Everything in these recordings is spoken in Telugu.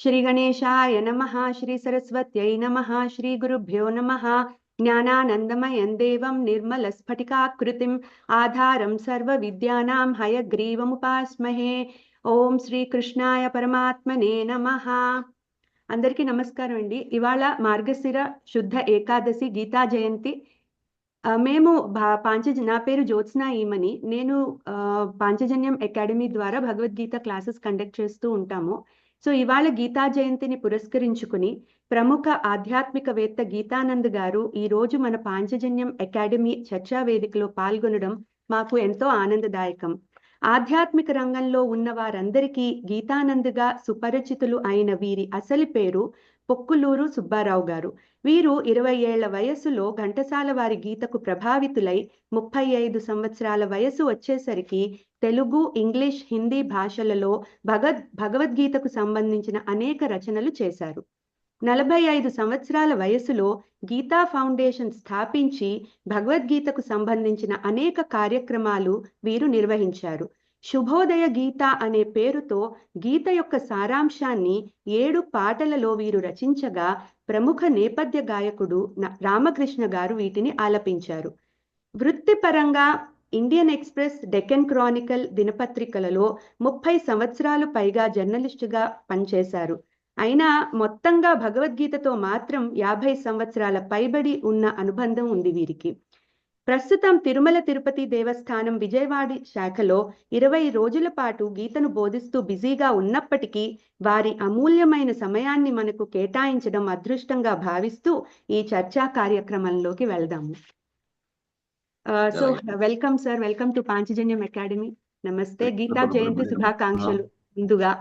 శ్రీ గణేశాయ నమః, శ్రీ సరస్వత్యై నమః, శ్రీ గురుభ్యో నమః. జ్ఞానానందమయం దేవం నిర్మలస్ఫటికాకృతిం ఆధారం సర్వ విద్యానాం హయగ్రీవముపాస్మహే. ఓం శ్రీ కృష్ణాయ పరమాత్మనే నమః. అందరికీ నమస్కారం అండి. ఇవాళ మార్గశిర శుద్ధ ఏకాదశి గీతా జయంతి. మేము నా పేరు జ్యోత్స్నా ఈమని. నేను పాంచజన్యం అకాడమీ ద్వారా భగవద్గీత క్లాసెస్ కండక్ట్ చేస్తూ ఉంటాము. సో ఇవాళ గీతా జయంతిని పురస్కరించుకుని ప్రముఖ ఆధ్యాత్మికవేత్త గీతానంద్ గారు ఈ రోజు మన పాంచజన్యం అకాడమీ చర్చా వేదికలో పాల్గొనడం మాకు ఎంతో ఆనందదాయకం. ఆధ్యాత్మిక రంగంలో ఉన్న వారందరికీ గీతానంద్గా సుపరిచితులు అయిన వీరి అసలు పేరు పొక్కులూరు సుబ్బారావు గారు. వీరు 20 ఏళ్ల వయస్సులో ఘంటసాల వారి గీతకు ప్రభావితులై 35 సంవత్సరాల వయసు వచ్చేసరికి తెలుగు, ఇంగ్లీష్, హిందీ భాషలలో భగవద్గీతకు సంబంధించిన అనేక రచనలు చేశారు. 45 సంవత్సరాల వయసులో గీతా ఫౌండేషన్ స్థాపించి భగవద్గీతకు సంబంధించిన అనేక కార్యక్రమాలు వీరు నిర్వహించారు. శుభోదయ గీత అనే పేరుతో గీత యొక్క సారాంశాన్ని 7 పాటలలో వీరు రచించగా ప్రముఖ నేపథ్య గాయకుడు రామకృష్ణ గారు వీటిని ఆలపించారు. వృత్తిపరంగా ఇండియన్ ఎక్స్ప్రెస్, డెక్కన్ క్రానికల్ దినపత్రికలలో 30 సంవత్సరాలు పైగా జర్నలిస్టుగా పనిచేశారు. అయినా మొత్తంగా భగవద్గీతతో మాత్రం 50 సంవత్సరాల పైబడి ఉన్న అనుబంధం ఉంది వీరికి. ప్రస్తుతం తిరుమల తిరుపతి దేవస్థానం విజయవాడ శాఖలో 20 రోజుల పాటు గీతను బోధిస్తూ బిజీగా ఉన్నప్పటికీ వారి అమూల్యమైన సమయాన్ని మనకు కేటాయించడం అదృష్టంగా భావిస్తూ ఈ చర్చా కార్యక్రమంలోకి వెళ్దాము. So welcome sir, welcome to Panchajanyam academy. నమస్తే, గీతా జయంతి శుభాకాంక్షలు. ముందుగా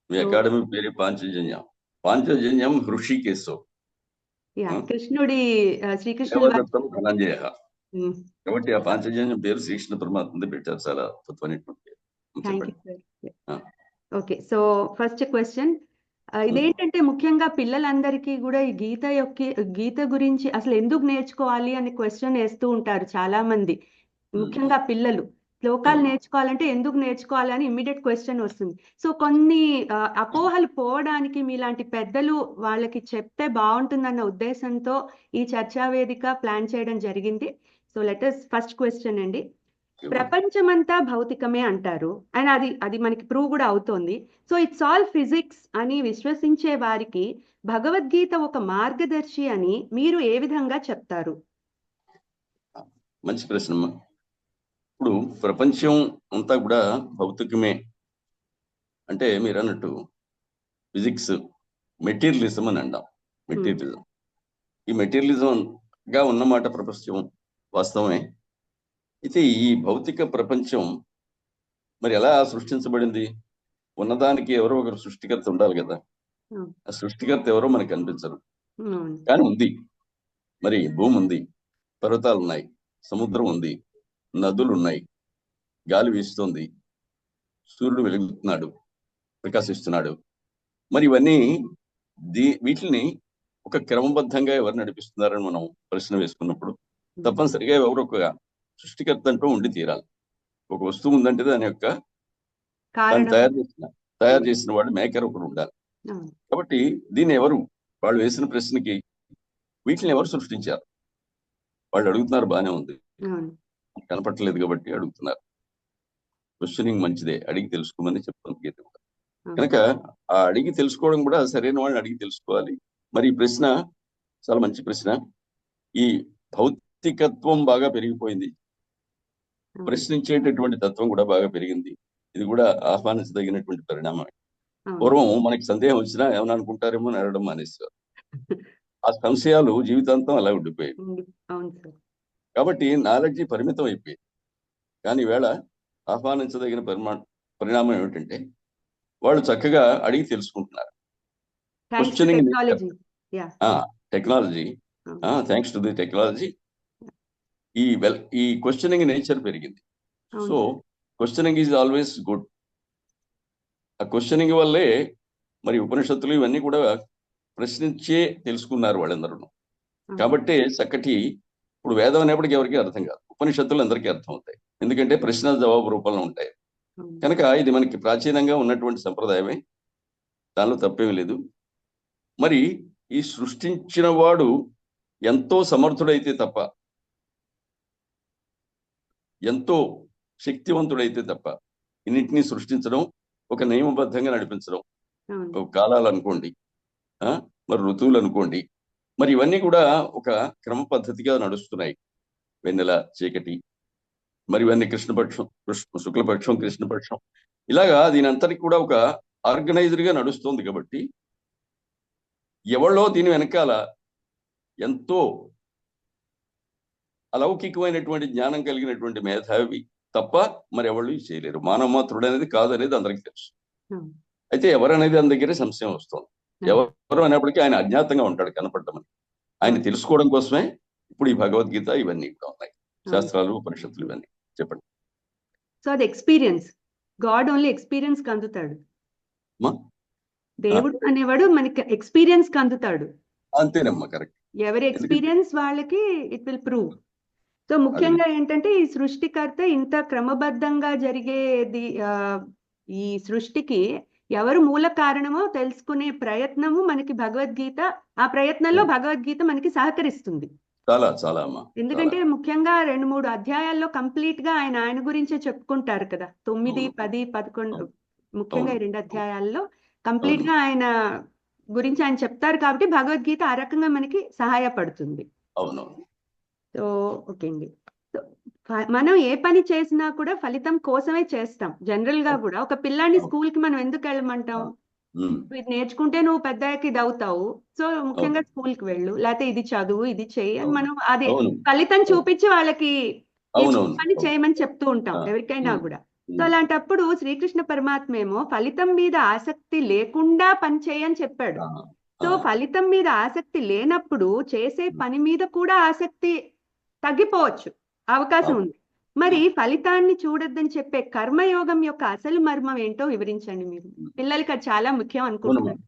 మీ అకాడమీ పేరు పాంచజన్యం. పాంచజన్యం హృషికేశో, కృష్ణుడి శ్రీకృష్ణుడు కాబట్టి ఆ పాంచజన్యం పేరు శ్రీకృష్ణ పరమాత్మ పెట్టారు. చాలా అద్భుతమైనటువంటి. ఓకే, సో ఫస్ట్ క్వశ్చన్ ఇదేంటంటే ముఖ్యంగా పిల్లలందరికీ కూడా ఈ గీత గురించి అసలు ఎందుకు నేర్చుకోవాలి అనే క్వశ్చన్ వేస్తూ ఉంటారు చాలా మంది. ముఖ్యంగా పిల్లలు శ్లోకాలు నేర్చుకోవాలంటే ఎందుకు నేర్చుకోవాలని ఇమ్మీడియట్ క్వశ్చన్ వస్తుంది. సో కొన్ని అపోహలు పోవడానికి మీలాంటి పెద్దలు వాళ్ళకి చెప్తే బాగుంటుందన్న ఉద్దేశంతో ఈ చర్చా వేదిక ప్లాన్ చేయడం జరిగింది. సో లెటస్ ఫస్ట్ క్వశ్చన్ అండి. ప్రపంచమంతా భౌతికమే అంటారు, అండ్ అది మనకి ప్రూవ్ కూడా అవుతోంది. సో ఇట్స్ ఆల్ ఫిజిక్స్ అని విశ్వసించే వారికి భగవద్గీత ఒక మార్గదర్శి అని మీరు ఏ విధంగా చెప్తారు? మంచి ప్రశ్న. ఇప్పుడు ప్రపంచం అంతా కూడా భౌతికమే అంటే మీరు అన్నట్టు ఫిజిక్స్, మెటీరియలిజం అని అంటాం. మెటీరియలిజం, ఈ మెటీరియలిజం గా ఉన్నమాట ప్రపంచం వాస్తవమే. అయితే ఈ భౌతిక ప్రపంచం మరి ఎలా సృష్టించబడింది? ఉన్నదానికి ఎవరో ఒకరు సృష్టికర్త ఉండాలి కదా. ఆ సృష్టికర్త ఎవరో మనకు కనిపించరు, కానీ ఉంది. మరి భూమి ఉంది, పర్వతాలు ఉన్నాయి, సముద్రం ఉంది, నదులు ఉన్నాయి, గాలి వీస్తుంది, సూర్యుడు వెలుగుతున్నాడు, ప్రకాశిస్తున్నాడు. మరి ఇవన్నీ వీటిని ఒక క్రమబద్ధంగా ఎవరు నడిపిస్తున్నారని మనం ప్రశ్న వేసుకున్నప్పుడు తప్పనిసరిగా ఎవరు ఒక సృష్టికర్త అంటూ ఉండి తీరాలి. ఒక వస్తువు ఉందంటే దాని యొక్క తయారు చేసిన వాడు మేకర్ ఒకరు ఉండాలి. కాబట్టి దీన్ని ఎవరు, వాళ్ళు వేసిన ప్రశ్నకి వీటిని ఎవరు సృష్టించారు? వాళ్ళు అడుగుతున్నారు, బాగానే ఉంది, కనపట్టలేదు కాబట్టి అడుగుతున్నారు. క్వశ్చనింగ్ మంచిదే, అడిగి తెలుసుకోమని చెప్తాను గీత కూడా. కనుక ఆ అడిగి తెలుసుకోవడం కూడా సరైన వాళ్ళని అడిగి తెలుసుకోవాలి. మరి ఈ ప్రశ్న చాలా మంచి ప్రశ్న. ఈ భౌతికత్వం బాగా పెరిగిపోయింది, ప్రశ్నించేటటువంటి తత్వం కూడా బాగా పెరిగింది. ఇది కూడా ఆహ్వానించదగినటువంటి పరిణామం. పూర్వం మనకి సందేహం వచ్చినా ఏమని అనుకుంటారేమో అని అడగడం మానేస్తారు. ఆ సంశయాలు జీవితాంతం అలా ఉండిపోయాయి. కాబట్టి నాలెడ్జి పరిమితం అయిపోయింది. కానీ ఈవేళ ఆహ్వానించదగిన పరిణామం ఏమిటంటే వాళ్ళు చక్కగా అడిగి తెలుసుకుంటున్నారు. Questioning technology, thanks to the technology ఈ క్వశ్చనింగ్ నేచర్ పెరిగింది. So questioning is always good. ఆ క్వశ్చనింగ్ వల్లే మరి ఉపనిషత్తులు ఇవన్నీ కూడా ప్రశ్నించే తెలుసుకున్నారు వాళ్ళందరూ. కాబట్టి చక్కటి ఇప్పుడు వేదం అనేప్పటికీ ఎవరికి అర్థం కాదు, ఉపనిషత్తులు అందరికీ అర్థం అవుతాయి. ఎందుకంటే ప్రశ్న జవాబు రూపంలో ఉంటాయి. కనుక ఇది మనకి ప్రాచీనంగా ఉన్నటువంటి సంప్రదాయమే. దానిలో తప్పేమీ లేదు. మరి ఈ సృష్టించిన వాడు ఎంతో సమర్థుడైతే తప్ప, ఎంతో శక్తివంతుడైతే తప్ప ఇన్నింటినీ సృష్టించడం, ఒక నియమబద్ధంగా నడిపించడం, ఒక కాలాలు అనుకోండి, మరి ఋతువులు అనుకోండి, మరి ఇవన్నీ కూడా ఒక క్రమ పద్ధతిగా నడుస్తున్నాయి. వెన్నెల, చీకటి, మరి ఇవన్నీ కృష్ణపక్షం, శుక్లపక్షం, కృష్ణపక్షం, ఇలాగా దీని అంతటికి కూడా ఒక ఆర్గనైజ్డ్ గా నడుస్తుంది. కాబట్టి ఎవరో దీని వెనకాల ఎంతో అలౌకికమైనటువంటి జ్ఞానం కలిగినటువంటి మేధావి తప్ప మరి ఎవరు చేయలేరు. మానవ మాత్రుడు అనేది కాదు అనేది అందరికీ తెలుసు. అయితే ఎవరనేది దాని దగ్గరే సంశయం వస్తుంది. ఎవరు అనేప్పటికీ ఆయన అజ్ఞాతంగా ఉంటాడు, కనపడమని. ఆయన తెలుసుకోవడం కోసమే ఇప్పుడు ఈ భగవద్గీత ఇవన్నీ కూడా ఉన్నాయి, శాస్త్రాలు, ఉపనిషత్తులు, ఇవన్నీ. చెప్పండి. సో అది ఎక్స్పీరియన్స్, గాడ్ ఓన్లీ ఎక్స్పీరియన్స్ కి అందుతాడు. దేవుడు అనేవాడు మనకి ఎక్స్పీరియన్స్ కి అందుతాడు. అంతేనమ్మా, కరెక్ట్. ఎవరి ఎక్స్పీరియన్స్ వాళ్ళకి ఇట్ విల్ ప్రూవ్. సో ముఖ్యంగా ఏంటంటే ఈ సృష్టికర్త ఇంత క్రమబద్ధంగా జరిగేది, ఈ సృష్టికి ఎవరు మూల కారణమో తెలుసుకునే ప్రయత్నము మనకి భగవద్గీత, ఆ ప్రయత్నంలో భగవద్గీత మనకి సహకరిస్తుంది. చాలా చాలా అమ్మా. ఎందుకంటే ముఖ్యంగా 2-3 అధ్యాయాల్లో కంప్లీట్ గా ఆయన గురించే చెప్పుకుంటారు కదా. 9, 10, 11 ముఖ్యంగా ఈ 2 అధ్యాయాల్లో కంప్లీట్ గా ఆయన గురించి ఆయన చెప్తారు. కాబట్టి భగవద్గీత ఆ రకంగా మనకి సహాయపడుతుంది. అవును. సో ఓకే అండి. మనం ఏ పని చేసినా కూడా ఫలితం కోసమే చేస్తాం. జనరల్ గా కూడా ఒక పిల్లాన్ని స్కూల్ కి మనం ఎందుకు వెళ్ళమంటాం? ఇది నేర్చుకుంటే నువ్వు పెద్దకి ఇది అవుతావు, సో ముఖ్యంగా స్కూల్ కి వెళ్ళు, లేకపోతే ఇది చదువు, ఇది చెయ్యి అని మనం అదే ఫలితం చూపించి వాళ్ళకి పని చేయమని చెప్తూ ఉంటాం ఎవరికైనా కూడా. సో అలాంటప్పుడు శ్రీకృష్ణ పరమాత్మ ఏమో ఫలితం మీద ఆసక్తి లేకుండా పని చేయని చెప్పాడు. సో ఫలితం మీద ఆసక్తి లేనప్పుడు చేసే పని మీద కూడా ఆసక్తి తగ్గిపోవచ్చు, అవకాశం ఉంది. మరి ఫలితాన్ని చూడొద్దని చెప్పే కర్మయోగం యొక్క అసలు మర్మం ఏంటో వివరించండి మీరు. పిల్లలకి అది చాలా ముఖ్యం అనుకుంటున్నాను.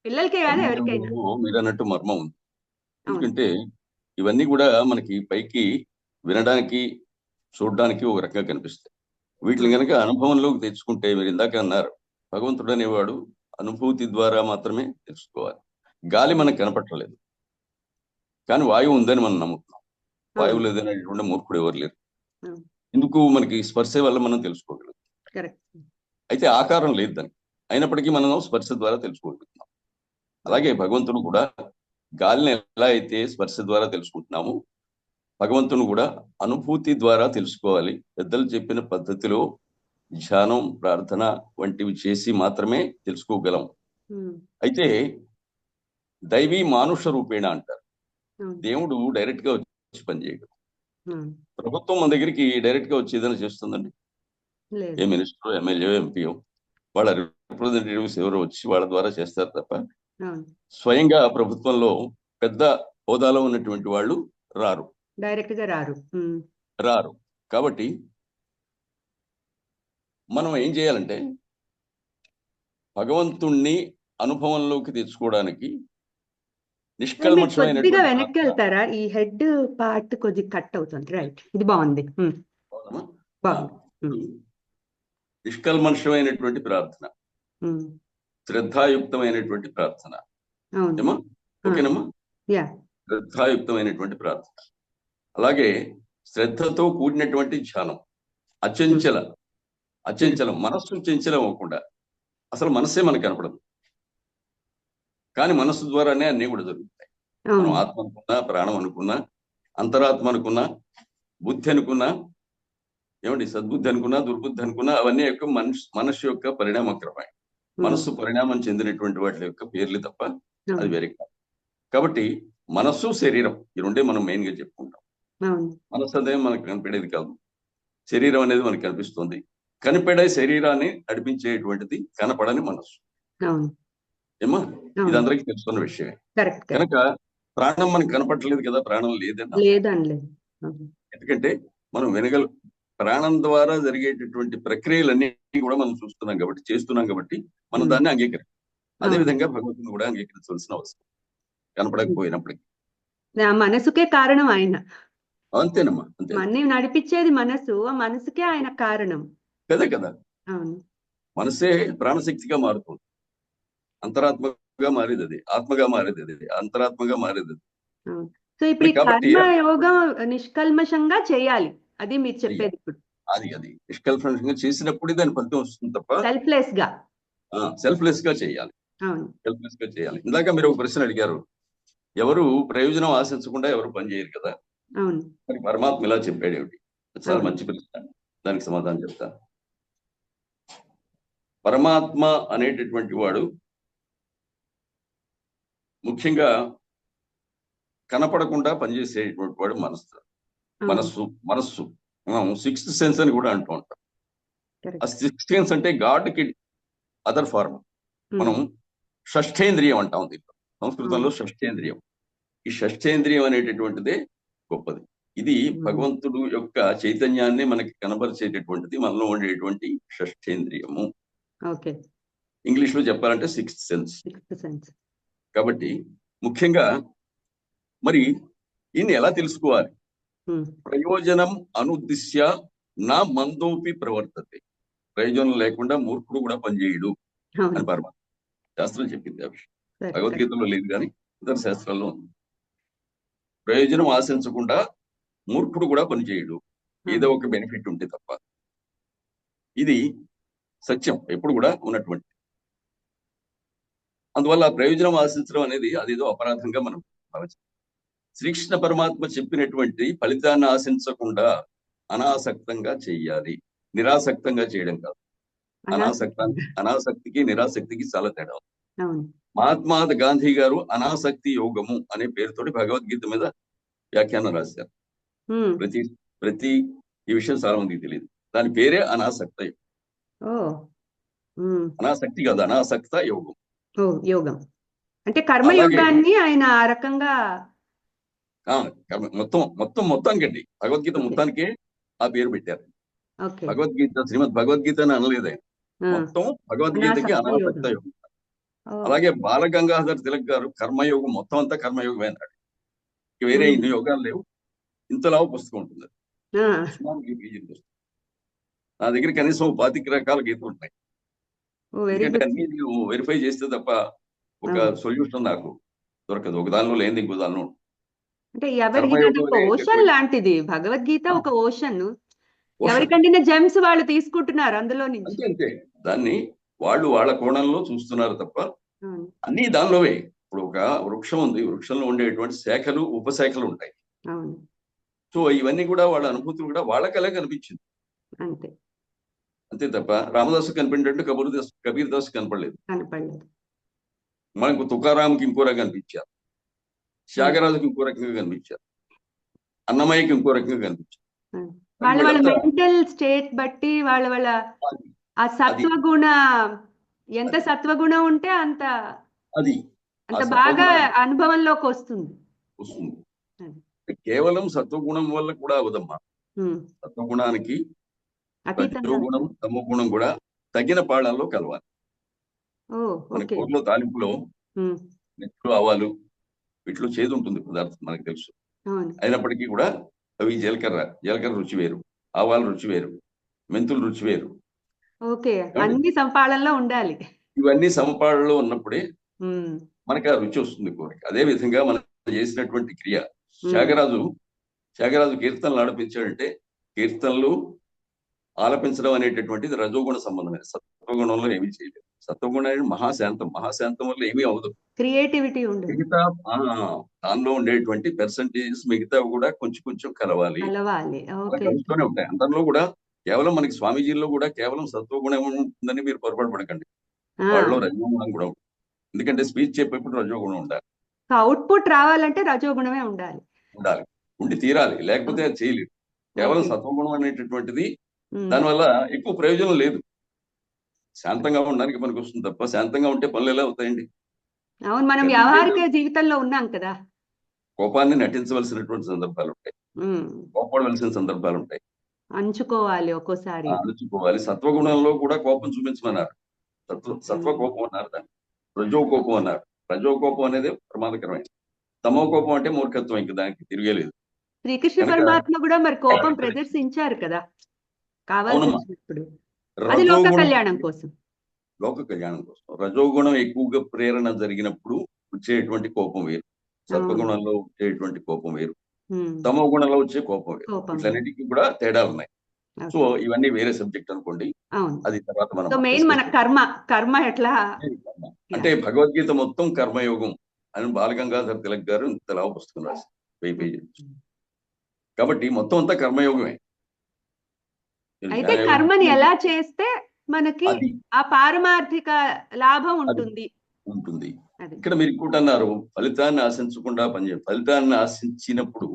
పిల్లలకే కాదు, ఎవరికైనా. మీరు అన్నట్టు మర్మం ఉంది. ఎందుకంటే ఇవన్నీ కూడా మనకి పైకి వినడానికి, చూడడానికి ఒక రకంగా కనిపిస్తాయి. వీటిని కనుక అనుభవంలోకి తెచ్చుకుంటే, మీరు ఇందాక అన్నారు భగవంతుడు అనేవాడు అనుభూతి ద్వారా మాత్రమే తెలుసుకోవాలి. గాలి మనకు కనపట్టలేదు, కానీ వాయువు ఉందని మనం నమ్ముతున్నాం. వాయువు లేదనేటువంటి మూర్ఖుడు ఎవరు లేరు. ఎందుకు? మనకి స్పర్శ వల్ల మనం తెలుసుకోగలుగుతాం. అయితే ఆకారం లేదు దానికి, అయినప్పటికీ మనం స్పర్శ ద్వారా తెలుసుకోగలుగుతున్నాం. అలాగే భగవంతుడు కూడా గాలిని ఎలా అయితే స్పర్శ ద్వారా తెలుసుకుంటున్నాము, భగవంతుని కూడా అనుభూతి ద్వారా తెలుసుకోవాలి. పెద్దలు చెప్పిన పద్ధతిలో ధ్యానం, ప్రార్థన వంటివి చేసి మాత్రమే తెలుసుకోగలం. అయితే దైవీ మానుష రూపేణ అంటారు. దేవుడు డైరెక్ట్ గా వచ్చి పనిచేయడు. ప్రభుత్వం మన దగ్గరికి డైరెక్ట్ గా వచ్చి ఏదైనా చేస్తుందండి? ఏ మినిస్టర్, ఎమ్మెల్యే, ఎంపీఓ, వాళ్ళ రిప్రజెంటేటివ్స్ ఎవరో వచ్చి వాళ్ళ ద్వారా చేస్తారు తప్ప స్వయంగా ప్రభుత్వంలో పెద్ద హోదాలో ఉన్నటువంటి వాళ్ళు రారు, డైరెక్ట్ గా రారు. కాబట్టి మనం ఏం చేయాలంటే భగవంతుణ్ణి అనుభవంలోకి తెచ్చుకోవడానికి నిష్కల్మషమైన, వెనక్కి వెళ్తారా? ఈ హెడ్ పార్ట్ కొద్దిగా కట్ అవుతుంది. రైట్, ఇది బాగుంది. నిష్కల్మషమైనటువంటి ప్రార్థన, శ్రద్ధాయుక్తమైనటువంటి ప్రార్థన. ఓకేనమ్మా? శ్రద్ధాయుక్తమైనటువంటి ప్రార్థన, అలాగే శ్రద్ధతో కూడినటువంటి ధ్యానం, అచంచలం, మనస్సు చంచలం అవ్వకుండా. అసలు మనస్సే మనకు కనపడదు, కానీ మనస్సు ద్వారానే అన్నీ కూడా జరుగుతాయి. మనం ఆత్మ అనుకున్నా, ప్రాణం అనుకున్నా, అంతరాత్మ అనుకున్నా, బుద్ధి అనుకున్నా, ఏమండి సద్బుద్ధి అనుకున్నా, దుర్బుద్ధి అనుకున్నా, అవన్నీ యొక్క మనస్సు యొక్క పరిణామక్రమే. మనస్సు పరిణామం చెందినటువంటి వాటి యొక్క పేర్లు తప్ప అది వేరే కాదు. కాబట్టి మనస్సు, శరీరం, ఈ రెండే మనం మెయిన్ గా చెప్పుకుంటాం. మనస్సు అనేది మనకు కనిపెడేది కాదు, శరీరం అనేది మనకు కనిపిస్తుంది. కనిపెడే శరీరాన్ని నడిపించేటువంటిది కనపడని మనస్సు. ఏమా, ఇది అందరికీ తెలుసుకున్న విషయమే. కనుక ప్రాణం మనకు కనపడలేదు కదా, ప్రాణం లేదండి. ఎందుకంటే మనం ప్రాణం ద్వారా జరిగేటటువంటి ప్రక్రియలన్నీ కూడా మనం చూస్తున్నాం కాబట్టి, చేస్తున్నాం కాబట్టి మనం దాన్ని అంగీకరిస్తాం. అదేవిధంగా భగవంతుని కూడా అంగీకరించవలసిన అవసరం కనపడకపోయినప్పటికీ. మనసుకే కారణం ఆయన. అంతేనమ్మా, అంతే. నడిపించేది మనసు, ఆ మనసుకే ఆయన కారణం కదా. మనసే ప్రాణశక్తిగా మారుతుంది. అంతరాత్మగా మారేది అది, ఆత్మగా మారేది అది, అంతరాత్మగా మారేది అది. అవును. సో ఇప్పుడు ఈ కాబట్టి కర్మ యోగం నిష్కల్మషంగా చేయాలి, అది మీరు చెప్పేది ఇప్పుడు. అది నిష్కల్మషంగా చేసినప్పుడు దాని ఫలితం వస్తుంది తప్ప సెల్ఫ్లెస్ గా. సెల్ఫ్లెస్ గా చేయాలి. అవును. సెల్ఫ్లెస్ గా చేయాలి. ఇందాక మీరు ఒక ప్రశ్న అడిగారు, ఎవరు ప్రయోజనం ఆశించకుండా ఎవరు పనిచేయరు కదా. అవును. మరి పరమాత్మ ఇలా చెప్పాడు ఏమిటి? చాలా అవును. మంచి ప్రశ్న, దానికి సమాధానం చెప్తాను. పరమాత్మ అనేటటువంటి వాడు ముఖ్యంగా కనపడకుండా పనిచేసేటువంటి వాడు మనస్సు. అవును. మనస్సు మనం సిక్స్త్ సెన్స్ అని కూడా అంటూ ఉంటాం. ఆ కరెక్ట్. సిక్స్త్ సెన్స్ అంటే గాడ్ కి అదర్ ఫార్మ్. మనం షష్ఠేంద్రియం అంటాం దీంట్లో, సంస్కృతంలో షష్ఠేంద్రియం. ఈ షష్ఠేంద్రియం అనేటటువంటిదే గొప్పది. ఇది భగవంతుడు యొక్క చైతన్యాన్ని మనకి కనబరిచేటటువంటిది, మనలో ఉండేటువంటి షష్ఠేంద్రియము. ఓకే. ఇంగ్లీష్ లో చెప్పాలంటే సిక్స్త్ సెన్స్. Sixth sense. కాబట్టి ముఖ్యంగా మరి దీన్ని ఎలా తెలుసుకోవాలి? ప్రయోజనం అనుద్దిశ్య నా మందోపి ప్రవర్తతే. ప్రయోజనం లేకుండా మూర్ఖుడు కూడా పనిచేయడు అని పరమాత్మ శాస్త్రం చెప్పింది. ఆ విషయం భగవద్గీతలో లేదు కానీ ఇతర శాస్త్రాల్లో ఉంది. ప్రయోజనం ఆశించకుండా మూర్ఖుడు కూడా పనిచేయడు, ఏదో ఒక బెనిఫిట్ ఉంటే తప్ప. ఇది సత్యం, ఎప్పుడు కూడా ఉన్నటువంటి. అందువల్ల ప్రయోజనం ఆశించడం అనేది అదేదో అపరాధంగా మనం భావించాలి. శ్రీకృష్ణ పరమాత్మ చెప్పినటువంటి ఫలితాన్ని ఆశించకుండా అనాసక్తంగా చేయాలి, నిరాసక్తంగా చేయడం కాదు. అనాసక్తికి నిరాసక్తికి చాలా తేడా. మహాత్మా గాంధీ గారు అనాసక్తి యోగము అనే పేరుతోటి భగవద్గీత మీద వ్యాఖ్యానం రాశారు. ప్రతి ఈ విషయం చాలా మందికి తెలియదు. దాని పేరే అనాసక్త యోగం. అనాసక్తి కాదు, అనాసక్త యోగం. యోగం అంటే కర్మయోగాన్ని ఆయన ఆ రకంగా మొత్తానికండి, భగవద్గీత మొత్తానికే ఆ పేరు పెట్టారు. భగవద్గీత శ్రీమద్ భగవద్గీత అని అనలేదు ఆయన, మొత్తం భగవద్గీతకి అనాసక్త యోగం. అలాగే బాలగంగాధర్ తిలక్ గారు కర్మయోగం మొత్తం అంతా కర్మయోగమే అన్నాడు. వేరే ఇన్ని యోగాలు లేవు. ఇంతలా పుస్తకం ఉంటుంది, నా దగ్గర కనీసం 25 రకాల గీతలు ఉంటాయి. ఎందుకంటే అన్ని వెరిఫై చేస్తే తప్ప ఒక సొల్యూషన్ నాకు దొరకదు. ఒక దానిలో లేని ఇంకో దానిలో. అంటే ఓషన్ లాంటిది భగవద్గీత, ఒక ఓషన్. ఎవరికంటే జెమ్స్ వాళ్ళు తీసుకుంటున్నారు అందులో నుంచి. అంతే, దాన్ని వాళ్ళు వాళ్ళ కోణంలో చూస్తున్నారు తప్ప అన్ని దానిలోవే. ఇప్పుడు ఒక వృక్షం ఉంది, వృక్షంలో ఉండేటువంటి శాఖలు ఉపశాఖలు ఉంటాయి. సో ఇవన్నీ కూడా వాళ్ళ అనుభూతులు కూడా వాళ్ళకలే కనిపించింది అంతే తప్ప రామదాసు కనిపించినట్టు కబీర్ దాస్ కనపడలేదు. మనకు తుకారాంకి ఇంకో రకంగా కనిపించారు, త్యాగరాజుకి ఇంకో రకంగా కనిపించారు, అన్నమయ్యకి ఇంకో రకంగా కనిపించారు. వాళ్ళ మెంటల్ స్టేట్ బట్టి వాళ్ళ ఆ సత్వగుణ, ఎంత సత్వగుణం ఉంటే అంత బాగా అనుభవంలోకి వస్తుంది. కేవలం సత్వగుణం వల్ల కూడా అవదమ్మా. సత్వగుణానికి రజోగుణం తమోగుణం కూడా తగిన పాళాల్లో కలవాలి. మన కూరలో తాలింపులో నెత్తులు ఆవాలు వీటిలో చేదు ఉంటుంది పదార్థం మనకు తెలుసు. అయినప్పటికీ కూడా అవి జీలకర్ర రుచి వేరు, ఆవాల రుచి వేరు, మెంతుల రుచి వేరు. అన్ని సమపాళంలో ఉండాలి. ఇవన్నీ సమపాళంలో ఉన్నప్పుడే మనకి ఆ రుచి వస్తుంది కూరకి. అదే విధంగా మనం చేసినటువంటి క్రియ. త్యాగరాజు కీర్తనలు ఆలపించాడంటే కీర్తనలు ఆలపించడం అనేటటువంటిది రజోగుణ సంబంధమైన, సత్వగుణంలో ఏమీ చేయలేదు. సత్వగుణం మహాశాంతం వల్ల ఏమీ అవదు, క్రియేటివిటీ ఉండదు. మిగతా దానిలో ఉండేటువంటి పర్సంటేజెస్ మిగతా కూడా కొంచెం కలవాలి, కలుస్తూనే ఉంటాయి. అందరిలో కూడా కేవలం మనకి స్వామీజీల్లో కూడా కేవలం సత్వగుణం ఉంటుందని మీరు పొరపాటు పడకండి. వాళ్ళలో రజోగుణం కూడా ఉంటుంది. ఎందుకంటే స్పీచ్ చెప్పేప్పుడు రజోగుణం ఉండాలి, అవుట్పుట్ రావాలంటే రజోగుణమే ఉండాలి, ఉండి తీరాలి, లేకపోతే అది చేయలేదు. కేవలం సత్వగుణం అనేటటువంటిది దానివల్ల ఎక్కువ ప్రయోజనం లేదు. శాంతంగా ఉండడానికి మనకు వస్తుంది తప్ప శాంతంగా ఉంటే పనులు ఎలా అవుతాయండి? అవును, మనం వ్యవహారిక జీవితంలో ఉన్నాం కదా. కోపాన్ని నటించవలసినటువంటి సందర్భాలు ఉంటాయి, కోపడవలసిన సందర్భాలు ఉంటాయి, అంచుకోవాలి, ఒక్కోసారి అంచుకోవాలి. సత్వగుణంలో కూడా కోపం చూపించమన్నారు, సత్వ కోపం అన్నారు, దాన్ని రజో కోపం అన్నారు. రజో కోపం అనేది ప్రమాదకరమైనది. తమో కోపం అంటే మూర్ఖత్వం, ఇంకా దానికి తిరగలేదు. శ్రీకృష్ణ పరమాత్మ కూడా మరి కోపం ప్రదర్శించారు కదా కావాల్సినప్పుడు, అది లోక కళ్యాణం కోసం. లోక కళ్యాణం కోసం. రజోగుణం ఎక్కువగా ప్రేరణ జరిగినప్పుడు వచ్చేటువంటి కోపం వేరు, సత్వగుణంలో వచ్చేటువంటి కోపం వేరు, తమో గుణంలో వచ్చే కోపం వేరు. కోపం వేరు. వీటన్నిటికీ కూడా తేడాలు ఉన్నాయి. So okay. ఇవన్నీ వేరే సబ్జెక్ట్ అనుకోండి, అవును. అది తర్వాత మనం సో మెయిన్ మన కర్మ ఎట్లా అంటే భగవద్గీత మొత్తం కర్మయోగం అని బాలగంగాధర్ తిలక్ గారు ఇంతలా పుస్తకం రాశారు, 1000 పేజీలు. కాబట్టి మొత్తం అంతా కర్మయోగమే. అయితే కర్మని ఎలా చేస్తే మనకి అది ఆ పారమార్థిక లాభం ఉంటుంది. ఉంటుంది. అది ఇక్కడ మీరు ఇంకోటి అన్నారు, ఫలితాన్ని ఆశించకుండా పనిచేయాలి. ఫలితాన్ని ఆశించినప్పుడు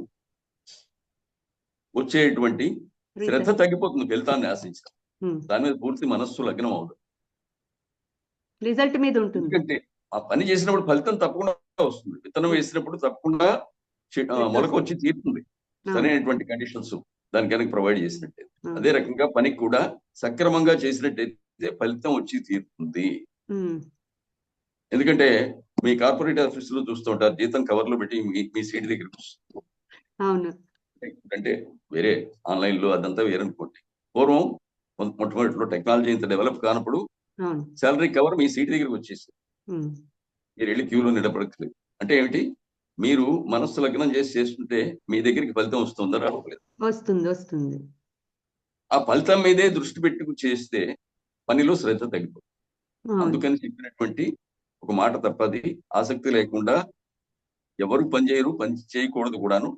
వచ్చేటువంటి శ్రద్ధ తగ్గిపోతుంది. ఫలితాన్ని ఆశించడం, దాని మీద పూర్తి మనస్సు లగ్నం అవుతుంది, రిజల్ట్ మీద ఉంటుంది. ఎందుకంటే ఆ పని చేసినప్పుడు ఫలితం తప్పకుండా వస్తుంది. విత్తనం వేసినప్పుడు తప్పకుండా మొలక వచ్చి తీరుతుంది, సరైనటువంటి కండిషన్స్ దానికి కనుక ప్రొవైడ్ చేసినట్టే. అదే రకంగా పనికి కూడా సక్రమంగా చేసినట్టయితే ఫలితం వచ్చి తీరుతుంది. ఎందుకంటే మీ కార్పొరేట్ ఆఫీస్ లో చూస్తూ ఉంటారు, జీతం కవర్లో పెట్టి మీ సీట్ దగ్గరికి వస్తుంది. అవును. అంటే వేరే ఆన్లైన్ లో అదంతా వేరనుకోండి. పూర్వం మొట్టమొదటిలో టెక్నాలజీ ఇంత డెవలప్ కానప్పుడు శాలరీ కవర్ మీ సీట్ దగ్గరికి వచ్చేసి మీరు వెళ్ళి క్యూలో నిలబడట్లేదు. అంటే ఏమిటి, మీరు మనస్సు లగ్నం చేసి చేస్తుంటే మీ దగ్గరికి ఫలితం వస్తుందో రావట్లేదు. వస్తుంది. ఆ ఫలితం మీదే దృష్టి పెట్టుకు చేస్తే పనిలో శ్రద్ధ తగ్గిపోతుంది. అందుకని చెప్పినటువంటి ఒక మాట తప్పది, ఆసక్తి లేకుండా ఎవరు పనిచేయరు, పని చేయకూడదు కూడాను.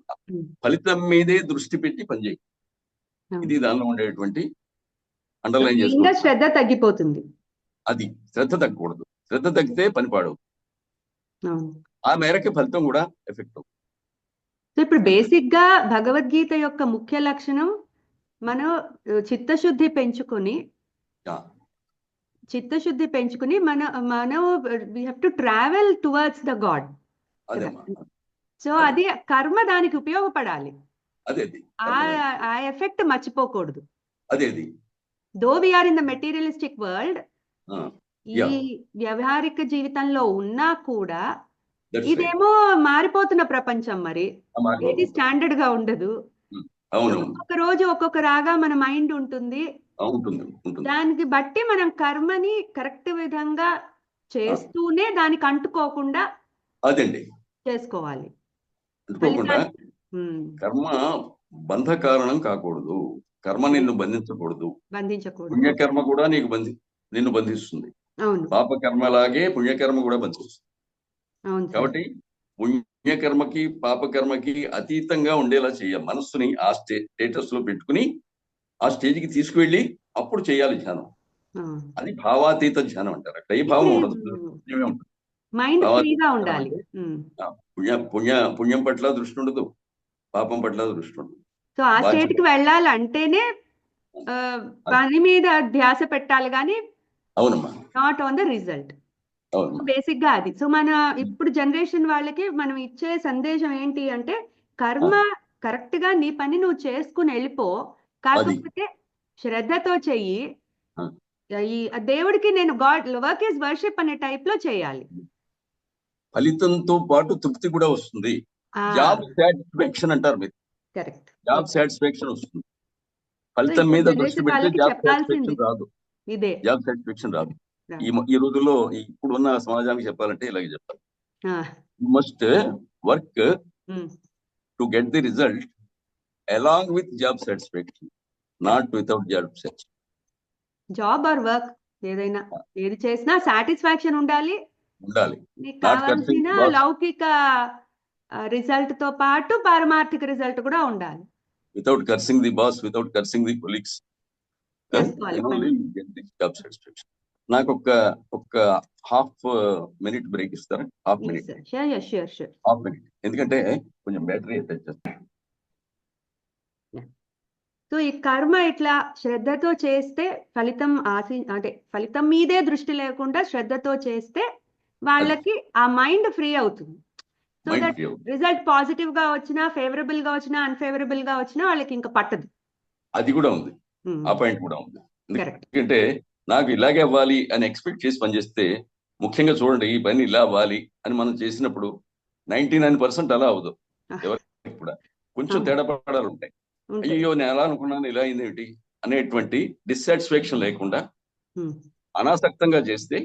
ఫలితం మీదే దృష్టి పెట్టి పనిచేయరు. ఇది దానిలో ఉండేటువంటి అండర్లైన్ చేసుకోవాలి. శ్రద్ధ తగ్గిపోతుంది. అది శ్రద్ధ తగ్గకూడదు. శ్రద్ధ తగ్గితే పని పాడవు, ఆ మేరకి ఫలితం కూడా ఎఫెక్ట్ అవుతుంది. ఇప్పుడు బేసిక్ గా భగవద్గీత యొక్క ముఖ్య లక్షణం మనం చిత్తశుద్ధి పెంచుకొని మనం we have to travel towards the god. So అది కర్మ దానికి ఉపయోగపడాలి. ఆ ఎఫెక్ట్ మర్చిపోకూడదు. Though we are in the materialistic world, ఈ వ్యవహారిక జీవితంలో ఉన్నా కూడా ఇదేమో మారిపోతున్న ప్రపంచం, మరి ఏది స్టాండర్డ్ గా ఉండదు. ఒక్కొక్క రోజు ఒక్కొక్క రాగా మన మైండ్ ఉంటుంది. దానికి బట్టి మనం కర్మని కరెక్ట్ విధంగా చేస్తూనే దానికి అంటుకోకుండా చేసుకోవాలి. కర్మ బంధ కారణం కాకూడదు, కర్మ నిన్ను బంధించకూడదు. పుణ్యకర్మ కూడా నిన్ను బంధిస్తుంది. పాపకర్మలాగే పుణ్యకర్మ కూడా బంధిస్తుంది. కాబట్టి పుణ్యకర్మకి పాపకర్మకి అతీతంగా ఉండేలా చేయాలి. మనస్సుని ఆ స్టేటస్ లో పెట్టుకుని ఆ స్టేజ్కి తీసుకువెళ్ళి అప్పుడు చేయాలి ధ్యానం. అది భావాతీత ధ్యానం అంటారు. అక్కడ ఏ భావం ఉండదు, పుణ్యం పట్ల దృష్టి ఉండదు, పాపం పట్ల దృష్టి ఉండదు. సో ఆ స్టేట్ కి వెళ్ళాలంటేనే పని మీద ధ్యాస పెట్టాలి కానీ not on the result. Basic గా అది. సో మన ఇప్పుడు జనరేషన్ వాళ్ళకి మనం ఇచ్చే సందేశం ఏంటి అంటే, కర్మ కరెక్ట్ గా నీ పని నువ్వు చేసుకుని వెళ్ళిపో, కాకపోతే శ్రద్ధతో చెయ్యి. ఈ దేవుడికి నేను వర్క్ ఈజ్ వర్షిప్ అనే టైప్ లో చేయాలి. ఫలితంతో పాటు తృప్తి కూడా వస్తుంది. జాబ్ సాటిస్ఫాక్షన్ అంటారు మీరు. కరెక్ట్. జాబ్ సాటిస్ఫాక్షన్ వస్తుంది. ఫలితం మీద దృష్టి పెడితే జాబ్ సాటిస్ఫాక్షన్ రాదు. జాబ్ సాటిస్ఫాక్షన్ రాదు. ఈ రోజుల్లో ఇప్పుడున్న సమాజానికి చెప్పాలంటే ఇలాగే చెప్పాలి. You must work to get the result along with job satisfaction, not without job satisfaction. Job or work ఏదైనా ఏది చేసినా సాటిస్ఫాక్షన్ ఉండాలి. నీకు కావాల్సిన లౌకిక రిజల్ట్ తో పాటు పారమార్థిక రిజల్ట్ కూడా ఉండాలి. Without cursing the boss, without cursing the colleagues. నాకు ఒక హాఫ్ మినిట్ బ్రేక్ ఇస్తారా? Half minute. ఎందుకంటే కొంచెం బ్యాటరీ అయితే. సో ఈ కర్మ ఇట్లా శ్రద్ధతో చేస్తే ఫలితం మీదే దృష్టి లేకుండా శ్రద్ధతో చేస్తే వాళ్ళకి ఆ మైండ్ ఫ్రీ అవుతుంది. సో దట్ రిజల్ట్ పాజిటివ్ గా వచ్చినా, ఫేవరబుల్ గా వచ్చినా, అన్ఫేవరబుల్ గా వచ్చినా వాళ్ళకి ఇంకా పట్టదు. అది కూడా ఉంది, ఆ పాయింట్ కూడా ఉంది. ఎందుకంటే నాకు ఇలాగే అవ్వాలి అని ఎక్స్పెక్ట్ చేసి పనిచేస్తే, ముఖ్యంగా చూడండి, ఈ పని ఇలా అవ్వాలి అని మనం చేసినప్పుడు 99% అలా అవ్వదు. ఎవరికి కూడా కొంచెం తేడా పడాలు ఉంటాయి. అయ్యో నేను ఎలా అనుకున్నాను ఇలా అయింది ఏంటి అనేటువంటి డిస్సాటిస్ఫాక్షన్ లేకుండా అనాసక్తంగా చేస్తే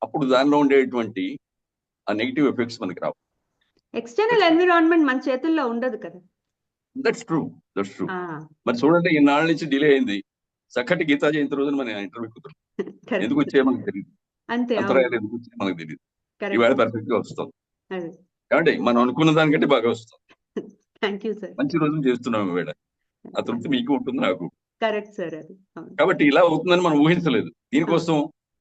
అప్పుడు దానిలో ఉండేటువంటి ఆ నెగిటివ్ ఎఫెక్ట్స్ మనకి రావు. ఎక్స్టర్నల్ ఎన్విరాన్మెంట్ మన చేతుల్లో ఉండదు కదా. That's true. ఆ, మరి చూడండి, ఇన్నాళ్ళ నుంచి డిలే అయింది. చక్కటి గీతా జయంతి రోజున మన ఇంటర్వ్యూ కుదరదు. ఎందుకు కరెక్ట్. వచ్చాయో మనకు తెలియదు, అంతే, అవును, అంతరాయాలు ఎందుకు వచ్చాయో మనకు తెలియదు. కరెక్ట్. ఇవాళ పర్ఫెక్ట్ గా వస్తాం అదే, కాబట్టి మనం అనుకున్న దానికంటే బాగా వస్తాం. Thank you sir. మంచి రోజులు చేస్తున్నాం ఈవేళ. ఆ తృప్తి మీకు ఉంటుంది, నాకు. కరెక్ట్ సార్, అది అవును. కాబట్టి ఇలా అవుతుందని మనం ఊహించలేదు. దీనికోసం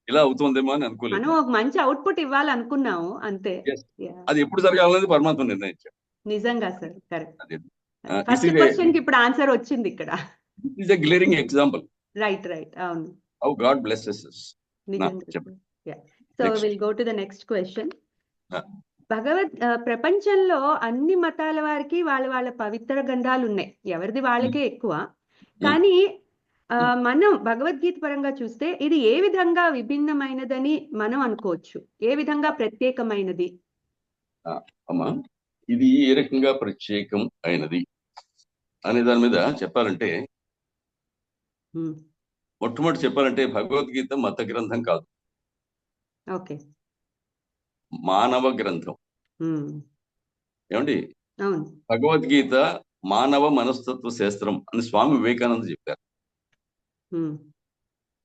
ఇలా అవుతుందేమో అని అనుకోలేదు. మనం ఒక మంచి అవుట్పుట్ ఇవ్వాలనుకున్నాము, అంతే. Yes. Yeah. అది ఎప్పుడు జరగాలనేది పరమాత్మ నిర్ణయించాడు. నిజంగా సార్, కరెక్ట్. అదే ఫస్ట్ క్వశ్చన్ కి ఇప్పుడు ఆన్సర్ వచ్చింది ఇక్కడ. Is a glaring example right, అవును, హౌ గాడ్ బ్లెస్సెస్ us. నిజంగా. చెప్పండి. So Next. Will go to the next question. Ah. ప్రపంచంలో అన్ని మతాల వారికి వాళ్ళ వాళ్ళ పవిత్ర గ్రంథాలు ఉన్నాయి, ఎవరిది వాళ్ళకే ఎక్కువ. కానీ మనం భగవద్గీత పరంగా చూస్తే ఇది ఏ విధంగా విభిన్నమైనదని మనం అనుకోవచ్చు, ఏ విధంగా ప్రత్యేకమైనది? అమ్మా, ఇది ఏ రకంగా ప్రత్యేకం అయినది అనే దాని మీద చెప్పాలంటే, మొట్టమొదటి చెప్పాలంటే భగవద్గీత మత గ్రంథం కాదు, ఓకే, మానవ గ్రంథం. ఏమండి, అవును, భగవద్గీత మానవ మనస్తత్వ శాస్త్రం అని స్వామి వివేకానంద చెప్పారు.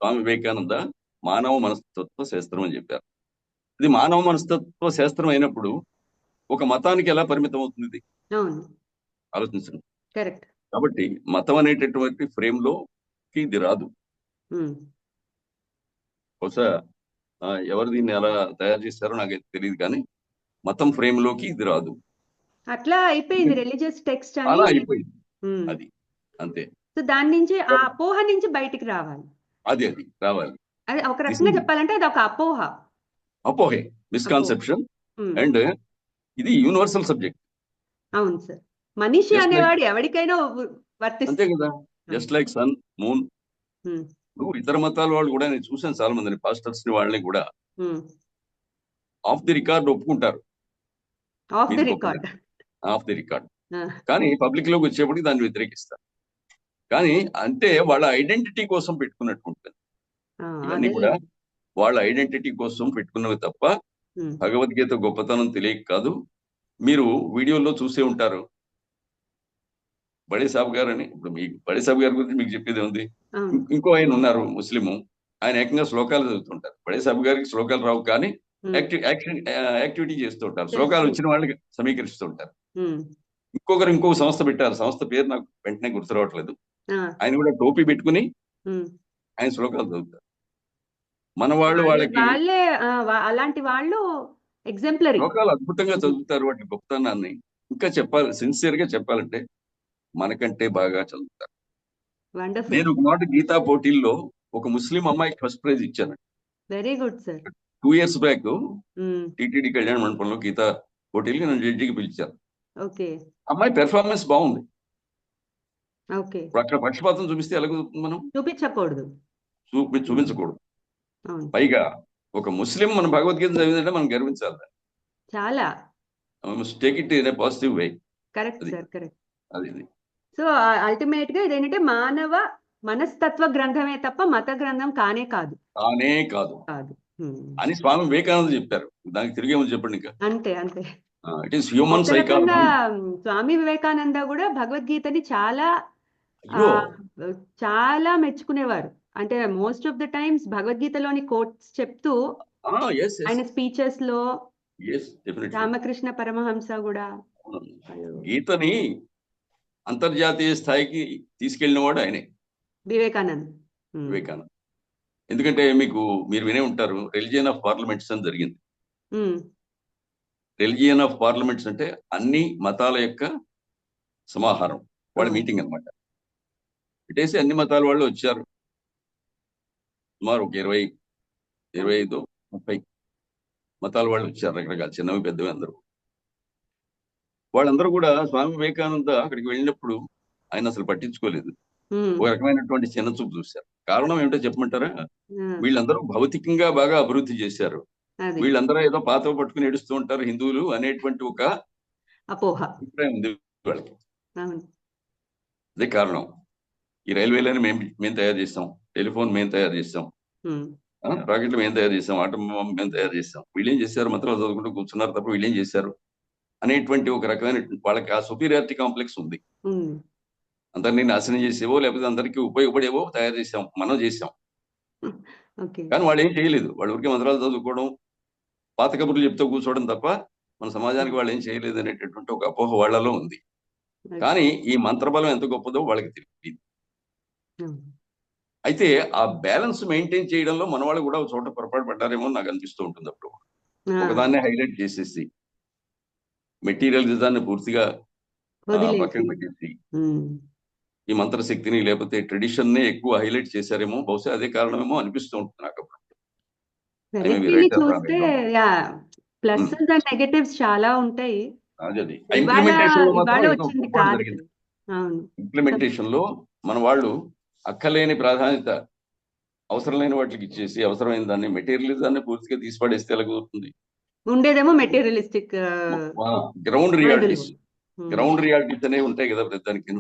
స్వామి వివేకానంద మానవ మనస్తత్వ శాస్త్రం అని చెప్పారు. ఇది మానవ మనస్తత్వ శాస్త్రం అయినప్పుడు ఒక మతానికి ఎలా పరిమితం అవుతుంది ఇది? అవును, ఆలోచించండి. కరెక్ట్. కాబట్టి మతం అనేటటువంటి ఫ్రేమ్ లోకి ఇది రాదు. బహుశా ఎవరు దీన్ని ఎలా తయారు చేశారో నాకైతే తెలియదు, కానీ మతం ఫ్రేమ్ లోకి ఇది రాదు. అట్లా అయిపోయింది రిలీజియస్ టెక్స్ట్ అని. అలా అయిపోయింది, అది అంతే. సో దాని నుంచి, ఆ అపోహ నుంచి బయటికి రావాలి. అది రావాలి. అది ఒక రకంగా చెప్పాలంటే అది ఒక అపోహే, మిస్కాన్సెప్షన్. అండ్ ఇది యూనివర్సల్ సబ్జెక్ట్. అవును సార్, మనిషి అనేవాడు ఎవరికైనా వర్తిస్తుంది, అంతే కదా. Just like sun, moon. ఇతర మతాల వాళ్ళు కూడా నేను చూసాను చాలా మందిని, పాస్టర్స్ ని, వాళ్ళని కూడా ఆఫ్ ది రికార్డ్ ఒప్పుకుంటారు. Of the record. కానీ పబ్లిక్ లోకి వచ్చేప్పటికి దాన్ని వ్యతిరేకిస్తారు. కానీ అంటే వాళ్ళ ఐడెంటిటీ కోసం పెట్టుకున్నట్టు ఉంటుంది. ఇవన్నీ కూడా వాళ్ళ ఐడెంటిటీ కోసం పెట్టుకున్నవి తప్ప భగవద్గీత గొప్పతనం తెలియక కాదు. మీరు వీడియోలో చూసే ఉంటారు, బడే సాబ్ గారు అని. ఇప్పుడు మీకు బడే సాబ్ గారి గురించి మీకు చెప్పేది ఉంది. ఇంకో ఆయన ఉన్నారు ముస్లిము, ఆయన ఏకంగా శ్లోకాలు చదువుతుంటారు. బడే సాబ్ గారికి శ్లోకాలు రావు, కానీ యాక్టివిటీ చేస్తూ ఉంటారు. శ్లోకాలు వచ్చిన వాళ్ళకి సమీకరిస్తూ ఉంటారు. ఇంకొక సంస్థ పెట్టారు, సంస్థ పేరు నాకు వెంటనే గుర్తు రావట్లేదు. ఆయన కూడా టోపీ పెట్టుకుని ఆయన శ్లోకాలు చదువుతారు. మన వాళ్ళు వాళ్ళకి అలాంటి వాళ్ళు ఎగ్జాంపులరీ శ్లోకాలు అద్భుతంగా చదువుతారు. వాటి గొప్పతనాన్ని ఇంకా సిన్సియర్ గా చెప్పాలంటే మనకంటే బాగా చదువుతారు. నేను ఒక మాట గీతా పోటీల్లో ఒక ముస్లిం అమ్మాయికి ఫస్ట్ ప్రైజ్ ఇచ్చాను. Very good sir. 2 years back TTD కళ్యాణ మండపంలో గీతా పోటీలు నన్ను జడ్జికి పిలిచారు. అమ్మాయి పెర్ఫార్మెన్స్ బాగుంది. అక్కడ పక్షపాతం చూపిస్తే ఎలా కుదురుతుంది? మనం చూపించకూడదు. పైగా ఒక ముస్లిం మన భగవద్గీత చదివిందంటే మనం గర్వించాలి. చాలా take it in a positive way. Correct sir, correct. అది సో అల్టిమేట్ గా ఇదేంటంటే మానవ మనస్తత్వ గ్రంథమే తప్ప మత గ్రంథం కానే కాదు అని స్వామి వివేకానంద చెప్పారు. దానికి తిరిగేమని చెప్పండి ఇంకా. అంతే. It is human psychology. Swami Vivekananda కూడా భగవద్గీతని చాలా మెచ్చుకునేవారు. అంటే మోస్ట్ ఆఫ్ ద టైమ్స్ భగవద్గీతలోని కోట్స్ చెప్తూ ఆయన స్పీచెస్ లో రామకృష్ణ పరమహంస కూడా గీతని అంతర్జాతీయ స్థాయికి తీసుకెళ్లిన వాడు ఆయనే, వివేకానంద్. ఎందుకంటే మీరు వినే ఉంటారు, రిలిజియన్ ఆఫ్ పార్లమెంట్స్ అని జరిగింది. రిలిజియన్ ఆఫ్ పార్లమెంట్స్ అంటే అన్ని మతాల యొక్క సమాహారం, వాళ్ళ మీటింగ్ అనమాట. పెట్టేసి అన్ని మతాల వాళ్ళు వచ్చారు. సుమారు ఒక 20, 25, 30 మతాల వాళ్ళు వచ్చారు, రకరకాల చిన్నవి పెద్దవి అందరూ. వాళ్ళందరూ కూడా స్వామి వివేకానంద అక్కడికి వెళ్ళినప్పుడు ఆయన అసలు పట్టించుకోలేదు. ఒక రకమైనటువంటి చిన్న చూపు చూశారు. కారణం ఏమిటో చెప్పమంటారా? వీళ్ళందరూ భౌతికంగా బాగా అభివృద్ధి చేశారు, వీళ్ళందరూ ఏదో పాత పట్టుకుని ఏడుస్తూ ఉంటారు హిందువులు అనేటువంటి ఒక అభిప్రాయం ఉంది వాళ్ళకి. అదే కారణం. ఈ రైల్వేలని మేము తయారు చేస్తాం, టెలిఫోన్ మేము తయారు చేస్తాం, రాకెట్లు మేము తయారు చేసాం, ఆటం బాంబు మేము తయారు చేసాం, వీళ్ళేం చేశారు మంత్రాలు చదువుకుంటూ కూర్చున్నారు తప్ప వీళ్ళేం చేశారు అనేటువంటి ఒక రకమైన వాళ్ళకి ఆ సుపీరియారిటీ కాంప్లెక్స్ ఉంది. ఉమ్, అందరినీ నాశనం చేసేవో లేకపోతే అందరికీ ఉపయోగపడేవో తయారు చేసాం, మనం చేసాం. ఓకే. కానీ వాళ్ళు ఏం చేయలేదు. వాళ్ళు ఊరికే మంత్రాలు చదువుకోవడం, పాత కబుర్లు చెప్తూ కూర్చోవడం తప్ప మన సమాజానికి వాళ్ళు ఏం చేయలేదు అనేటటువంటి ఒక అపోహ వాళ్ళలో ఉంది. కానీ ఈ మంత్రబలం ఎంత గొప్పదో వాళ్ళకి తెలియదు. అయితే ఆ బ్యాలెన్స్ మెయింటైన్ చేయడంలో మన వాళ్ళు కూడా ఒక చోట పొరపాటు పడ్డారేమో అని నాకు అనిపిస్తూ ఉంటుంది. అప్పుడు ఒకదాన్ని హైలైట్ చేసేసి మెటీరియలిజాన్ని పూర్తిగా పక్కన వదిలేసి పెట్టేసి ఈ మంత్రశక్తిని లేకపోతే ట్రెడిషన్ నే ఎక్కువ హైలైట్ చేశారేమో, బహుశా అదే కారణమేమో అనిపిస్తూ ఉంటుంది నాకు అప్పుడు. I may be వెనక్కి right or wrong, చూస్తే I don't know. Yeah plus and negatives చాలా ఉంటాయి. అది ఇవాళ ఇంప్లిమెంటేషన్ లో మాత్రం ఇవాళ ఏదో వచ్చింది పొరపాటు కాదు. జరిగింది. అవును. ఇంప్లిమెంటేషన్ లో మన వాళ్ళు అక్కలేని ప్రాధాన్యత అవసరం లేని వాటికి ఇచ్చేసి అవసరమైన దాన్ని మెటీరియలిజాన్ని పూర్తిగా తీసిపడేస్తే ఎలా కుదురుతుంది? ఉండేదేమో materialistic ground realities, Hmm. Ground realities అనేవి ఉంటాయి కదా ప్రతిదానికి.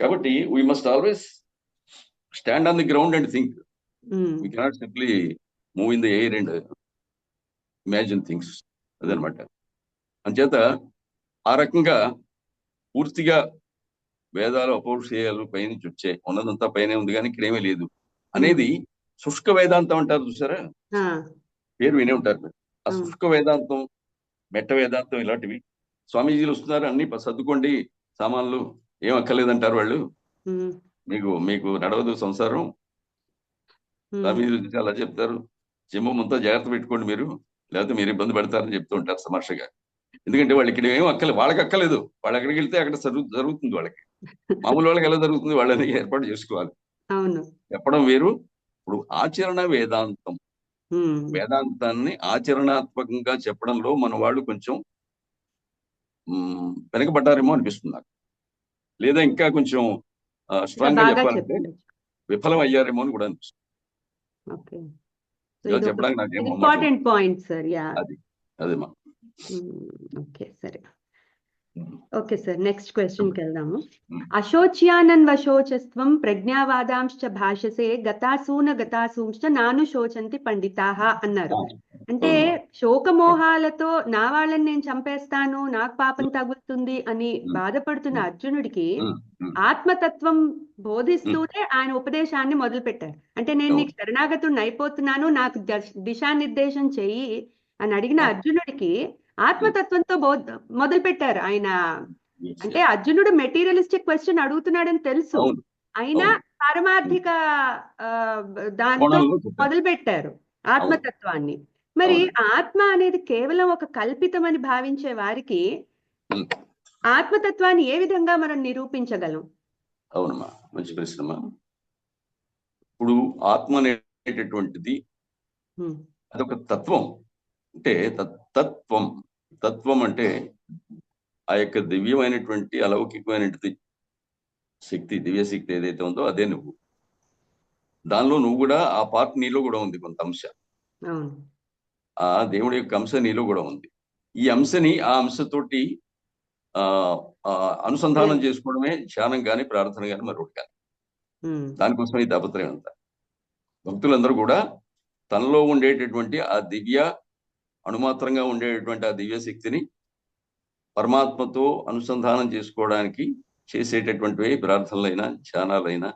కాబట్టి we must always stand on the ground and think. We cannot simply move in the air and imagine things. అదనమాట. అంచేత ఆ రకంగా పూర్తిగా వేదాలు అపౌరుషేయాలు పైనుంచి వచ్చాయి, ఉన్నదంతా పైనే ఉంది కానీ ఇక్కడేమీ లేదు అనేది శుష్క వేదాంతం అంటారు చూసారా, పేరు వినే ఉంటారు మీరు. ఆ శుష్క వేదాంతం, మెట్ట వేదాంతం ఇలాంటివి స్వామీజీలు వస్తున్నారు, అన్ని సర్దుకోండి సామాన్లు, ఏం అక్కర్లేదంటారు వాళ్ళు, మీకు నడవదు సంసారం, స్వామీజీలు చూసి అలా చెప్తారు, సింహంతో జాగ్రత్త పెట్టుకోండి మీరు, లేకపోతే మీరు ఇబ్బంది పడతారని చెప్తూ ఉంటారు తమాషగా. ఎందుకంటే వాళ్ళు ఇక్కడ ఏం అక్కలేదు, వాళ్ళకి అక్కలేదు, వాళ్ళు ఎక్కడికి వెళ్తే అక్కడ జరుగుతుంది వాళ్ళకి. మామూలు వాళ్ళకి ఎలా జరుగుతుంది, వాళ్ళని ఏర్పాటు చేసుకోవాలి. అవును. చెప్పడం వేరు. ఇప్పుడు ఆచరణ వేదాంతం, వేదాంతాన్ని ఆచరణాత్మకంగా చెప్పడంలో మన వాళ్ళు కొంచెం వెనకబడ్డారేమో అనిపిస్తుంది నాకు. లేదా ఇంకా కొంచెం స్ట్రాంగ్ గా చెప్పాలంటే విఫలం అయ్యారేమో అని కూడా అనిపిస్తుంది. ఇలా చెప్పడానికి నాకేమో ఇంపార్టెంట్ పాయింట్ సార్. యా అదేమా. ఓకే సరే. ఓకే సార్, నెక్స్ట్ క్వశ్చన్ కి వెళ్దాము. అశోచ్యానన్వశోచస్త్వం ప్రజ్ఞావాదాంశ్చ భాషసే గతాసూన గతాసూంశ్చ నాను శోచంతి పండితాః అన్నారు. అంటే శోకమోహాలతో నా వాళ్ళని నేను చంపేస్తాను, నాకు పాపం తగులుతుంది అని బాధపడుతున్న అర్జునుడికి ఆత్మతత్వం బోధిస్తూనే ఆయన ఉపదేశాన్ని మొదలు పెట్టారు. అంటే నేను నీకు శరణాగతుడిని అయిపోతున్నాను, నాకు దిశానిర్దేశం చెయ్యి అని అడిగిన అర్జునుడికి ఆత్మతత్వంతో మొదలు పెట్టారు ఆయన. అంటే అర్జునుడు మెటీరియలిస్టిక్ క్వశ్చన్ అడుగుతున్నాడని తెలుసు, అయినా పారమార్థిక దాంతో మొదలు పెట్టారు ఆత్మతత్వాన్ని. మరి ఆత్మ అనేది కేవలం ఒక కల్పితం అని భావించే వారికి ఆత్మతత్వాన్ని ఏ విధంగా మనం నిరూపించగలం? అవునమ్మా, మంచి ప్రశ్నమ్మా. ఇప్పుడు ఆత్మ అనేటటువంటిది అదొక తత్వం. అంటే తత్వం, తత్వం అంటే ఆ యొక్క దివ్యమైనటువంటి అలౌకికమైనటువంటి శక్తి, దివ్యశక్తి ఏదైతే ఉందో అదే నువ్వు. దానిలో నువ్వు కూడా ఆ పార్ట్ నీలో కూడా ఉంది, కొంత అంశ. ఆ దేవుడి యొక్క అంశ నీలో కూడా ఉంది. ఈ అంశని ఆ అంశతోటి అనుసంధానం చేసుకోవడమే ధ్యానం కానీ ప్రార్థన కానీ మరొకటి కానీ. దానికోసం ఈ తాపత్రయం అంతా. భక్తులందరూ కూడా తనలో ఉండేటటువంటి ఆ దివ్య అణుమాత్రంగా ఉండేటటువంటి ఆ దివ్య శక్తిని పరమాత్మతో అనుసంధానం చేసుకోవడానికి చేసేటటువంటివి ప్రార్థనలైనా, ధ్యానాలైనా,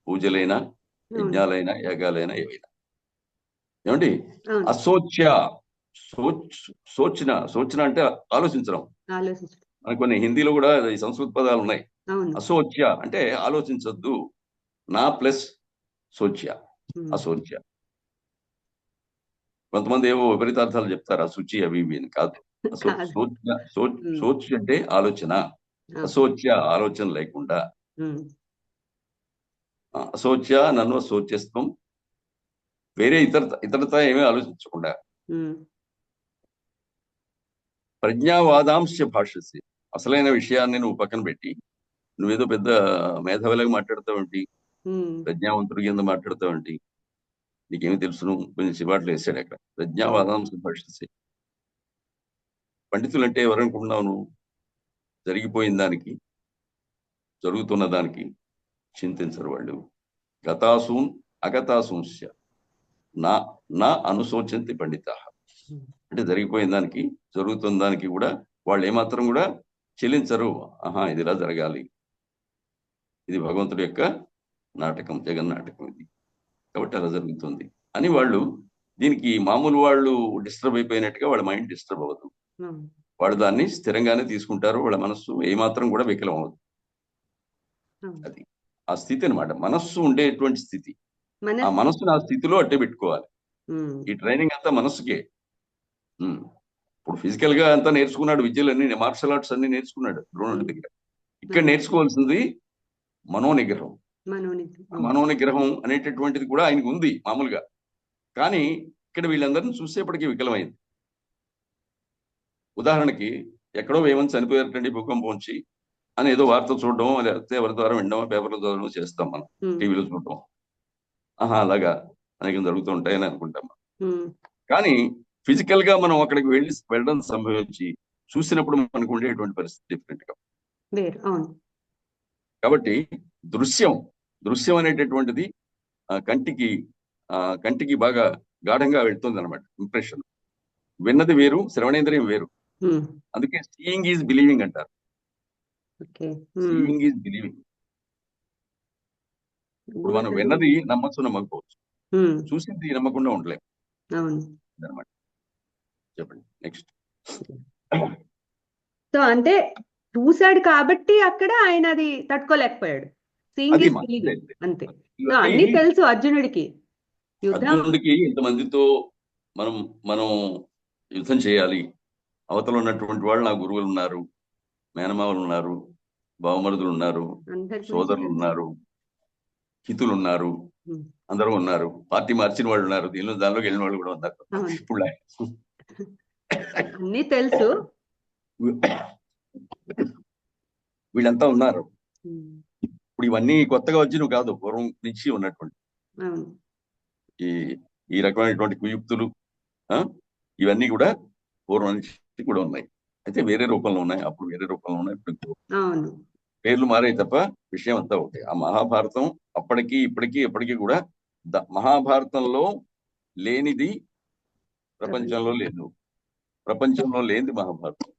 పూజలైనా, యజ్ఞాలైనా, యాగాలైనా, ఏవైనా. ఏమండి, అశోచ్య, సోచన అంటే ఆలోచించడం. కొన్ని హిందీలో కూడా ఈ సంస్కృత పదాలు ఉన్నాయి. అశోచ్య అంటే ఆలోచించొద్దు, నా ప్లస్ శోచ్య, అశోచ్య. కొంతమంది ఏవో విపరీతార్థాలు చెప్తారు, అశుచి అవి ఇవి అని. కాదు. సోచ్ అంటే ఆలోచన, అశోచ్య ఆలోచన లేకుండా, అశోచ్య నన్ను శోచ్యత్వం, వేరే ఇతరత ఏమీ ఆలోచించకుండా. ప్రజ్ఞావాదాంశ భాషసి, అసలైన విషయాన్ని నువ్వు పక్కన పెట్టి నువ్వేదో పెద్ద మేధావిలాగా మాట్లాడతావేంటి, ప్రజ్ఞావంతుడి కింద మాట్లాడతావేంటి, నీకేమి తెలుసును, కొంచెం చివాట్లు వేసాడు అక్కడ. ప్రజ్ఞావాదాంశ భాషసి, పండితులు అంటే ఎవరనుకుంటున్నావు నువ్వు? జరిగిపోయిన దానికి, జరుగుతున్న దానికి చింతించరు వాళ్ళు. గతాసూన్ అగతాసూంశ్య, నా నా అనుశోచంతి పండిత. అంటే జరిగిపోయిన దానికి, జరుగుతున్న దానికి కూడా వాళ్ళు ఏమాత్రం కూడా చెల్లించరు. ఆహా, ఇది ఇలా జరగాలి, ఇది భగవంతుడి యొక్క నాటకం, జగన్నాటకం ఇది, కాబట్టి అలా జరుగుతుంది అని వాళ్ళు, దీనికి మామూలు వాళ్ళు డిస్టర్బ్ అయిపోయినట్టుగా వాళ్ళ మైండ్ డిస్టర్బ్ అవ్వదు. వాళ్ళు దాన్ని స్థిరంగానే తీసుకుంటారు. వాళ్ళ మనస్సు ఏమాత్రం కూడా వికలం అవ్వదు. అది ఆ స్థితి అన్నమాట, మనస్సు ఉండేటువంటి స్థితి. ఆ మనస్సును ఆ స్థితిలో అట్టే పెట్టుకోవాలి. ఈ ట్రైనింగ్ అంతా మనస్సుకే. ఇప్పుడు ఫిజికల్ గా అంతా నేర్చుకున్నాడు, విద్యలన్నీ, మార్షల్ ఆర్ట్స్ అన్ని నేర్చుకున్నాడు ద్రోణుడి దగ్గర. ఇక్కడ నేర్చుకోవాల్సింది మనోనిగ్రహం. మనోనిగ్రహం అనేటటువంటిది కూడా ఆయనకు ఉంది మామూలుగా, కానీ ఇక్కడ వీళ్ళందరినీ చూసేప్పటికీ వికలమైంది. ఉదాహరణకి ఎక్కడో వేమని చనిపోయారటండి భూకంపం వచ్చి అని ఏదో వార్త చూడడం, లేకపోతే ఎవరి ద్వారా వినడం, పేపర్లో చదవడం చేస్తాం మనం, టీవీలో చూడటం. ఆహా, అలాగా అనేకం జరుగుతూ ఉంటాయని అనుకుంటాం. కానీ ఫిజికల్ గా మనం అక్కడికి వెళ్ళడం సంభవించి చూసినప్పుడు మనకు ఉండేటువంటి పరిస్థితి డిఫరెంట్ గా. కాబట్టి దృశ్యం అనేటటువంటిది కంటికి బాగా గాఢంగా వెళ్తుంది అనమాట ఇంప్రెషన్. విన్నది వేరు, శ్రవణేంద్రియం వేరు. అందుకే సీయింగ్ ఈజ్ బిలీవింగ్ అంటారు. Seeing is believing. ఇప్పుడు మనం విన్నది నమ్మచ్చు, నమ్మకపోవచ్చు, చూసింది నమ్మకుండా ఉండలేము అనమాట. చెప్పండి నెక్స్ట్. సో అంటే చూశాడు కాబట్టి అక్కడ ఆయన అది తట్టుకోలేకపోయాడు. అంతే. అన్ని తెలుసు అర్జునుడికి. ఇంతమందితో మనం యుద్ధం చేయాలి, అవతల ఉన్నటువంటి వాళ్ళు నా గురువులు ఉన్నారు, మేనమావులు ఉన్నారు, బావమరుదులు ఉన్నారు, సోదరులు ఉన్నారు, హితులు ఉన్నారు, అందరూ ఉన్నారు, పార్టీ మార్చిన వాళ్ళు ఉన్నారు, దానిలోకి వెళ్ళిన వాళ్ళు కూడా ఉన్నారు. ఇప్పుడు అన్ని తెలుసు, వీళ్ళంతా ఉన్నారు. ఇప్పుడు ఇవన్నీ కొత్తగా వచ్చి కాదు, పూర్వం నుంచి ఉన్నటువంటి ఈ రకమైనటువంటి కుయుక్తులు ఇవన్నీ కూడా పూర్వం నుంచి కూడా ఉన్నాయి. అయితే వేరే రూపంలో ఉన్నాయి, అప్పుడు వేరే రూపంలో ఉన్నాయి, ఇప్పుడు పేర్లు మారాయి తప్ప విషయం అంతా ఒకటి. ఆ మహాభారతం అప్పటికి ఇప్పటికీ ఎప్పటికీ కూడా మహాభారతంలో లేనిది ప్రపంచంలో లేదు, ప్రపంచంలో లేనిది మహాభారతం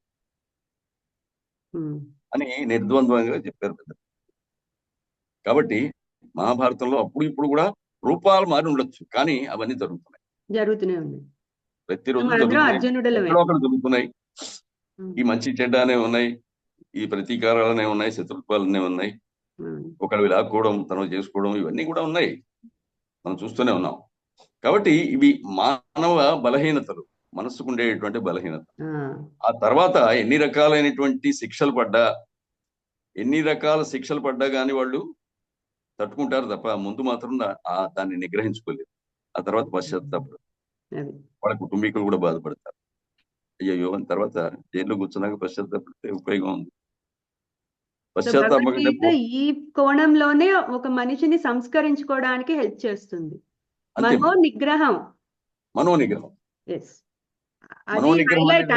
అని నిర్ద్వంద్వంగా చెప్పారు పెద్ద. కాబట్టి మహాభారతంలో అప్పుడు ఇప్పుడు కూడా రూపాలు మారి ఉండొచ్చు, కానీ అవన్నీ జరుగుతూనే ఉన్నాయి, ప్రతిరోజు జరుగుతున్నాయి. ఈ మంచి చెడ్డ అనే ఉన్నాయి, ఈ ప్రతీకారాలు అనే ఉన్నాయి, శత్రుత్వాలు అనే ఉన్నాయి, ఒకళ్ళు లాక్కోవడం, తను చేసుకోవడం, ఇవన్నీ కూడా ఉన్నాయి, మనం చూస్తూనే ఉన్నాం. కాబట్టి ఇవి మానవ బలహీనతలు, మనస్సుకు ఉండేటువంటి బలహీనత. ఆ తర్వాత ఎన్ని రకాలైనటువంటి శిక్షలు పడ్డా, ఎన్ని రకాల శిక్షలు పడ్డా కానీ వాళ్ళు తట్టుకుంటారు తప్ప ముందు మాత్రం దాన్ని నిగ్రహించుకోలేదు. ఆ తర్వాత పశ్చాత్తాపడు, వాళ్ళ కుటుంబీకులు కూడా బాధపడతారు. అయ్యో అని తర్వాత జైల్లో కూర్చున్నాక పశ్చాత్తాపడితే ఉపయోగం ఉంది. పశ్చాత్తాపం ఈ కోణంలోనే ఒక మనిషిని సంస్కరించుకోవడానికి హెల్ప్ చేస్తుంది. మనోనిగ్రహం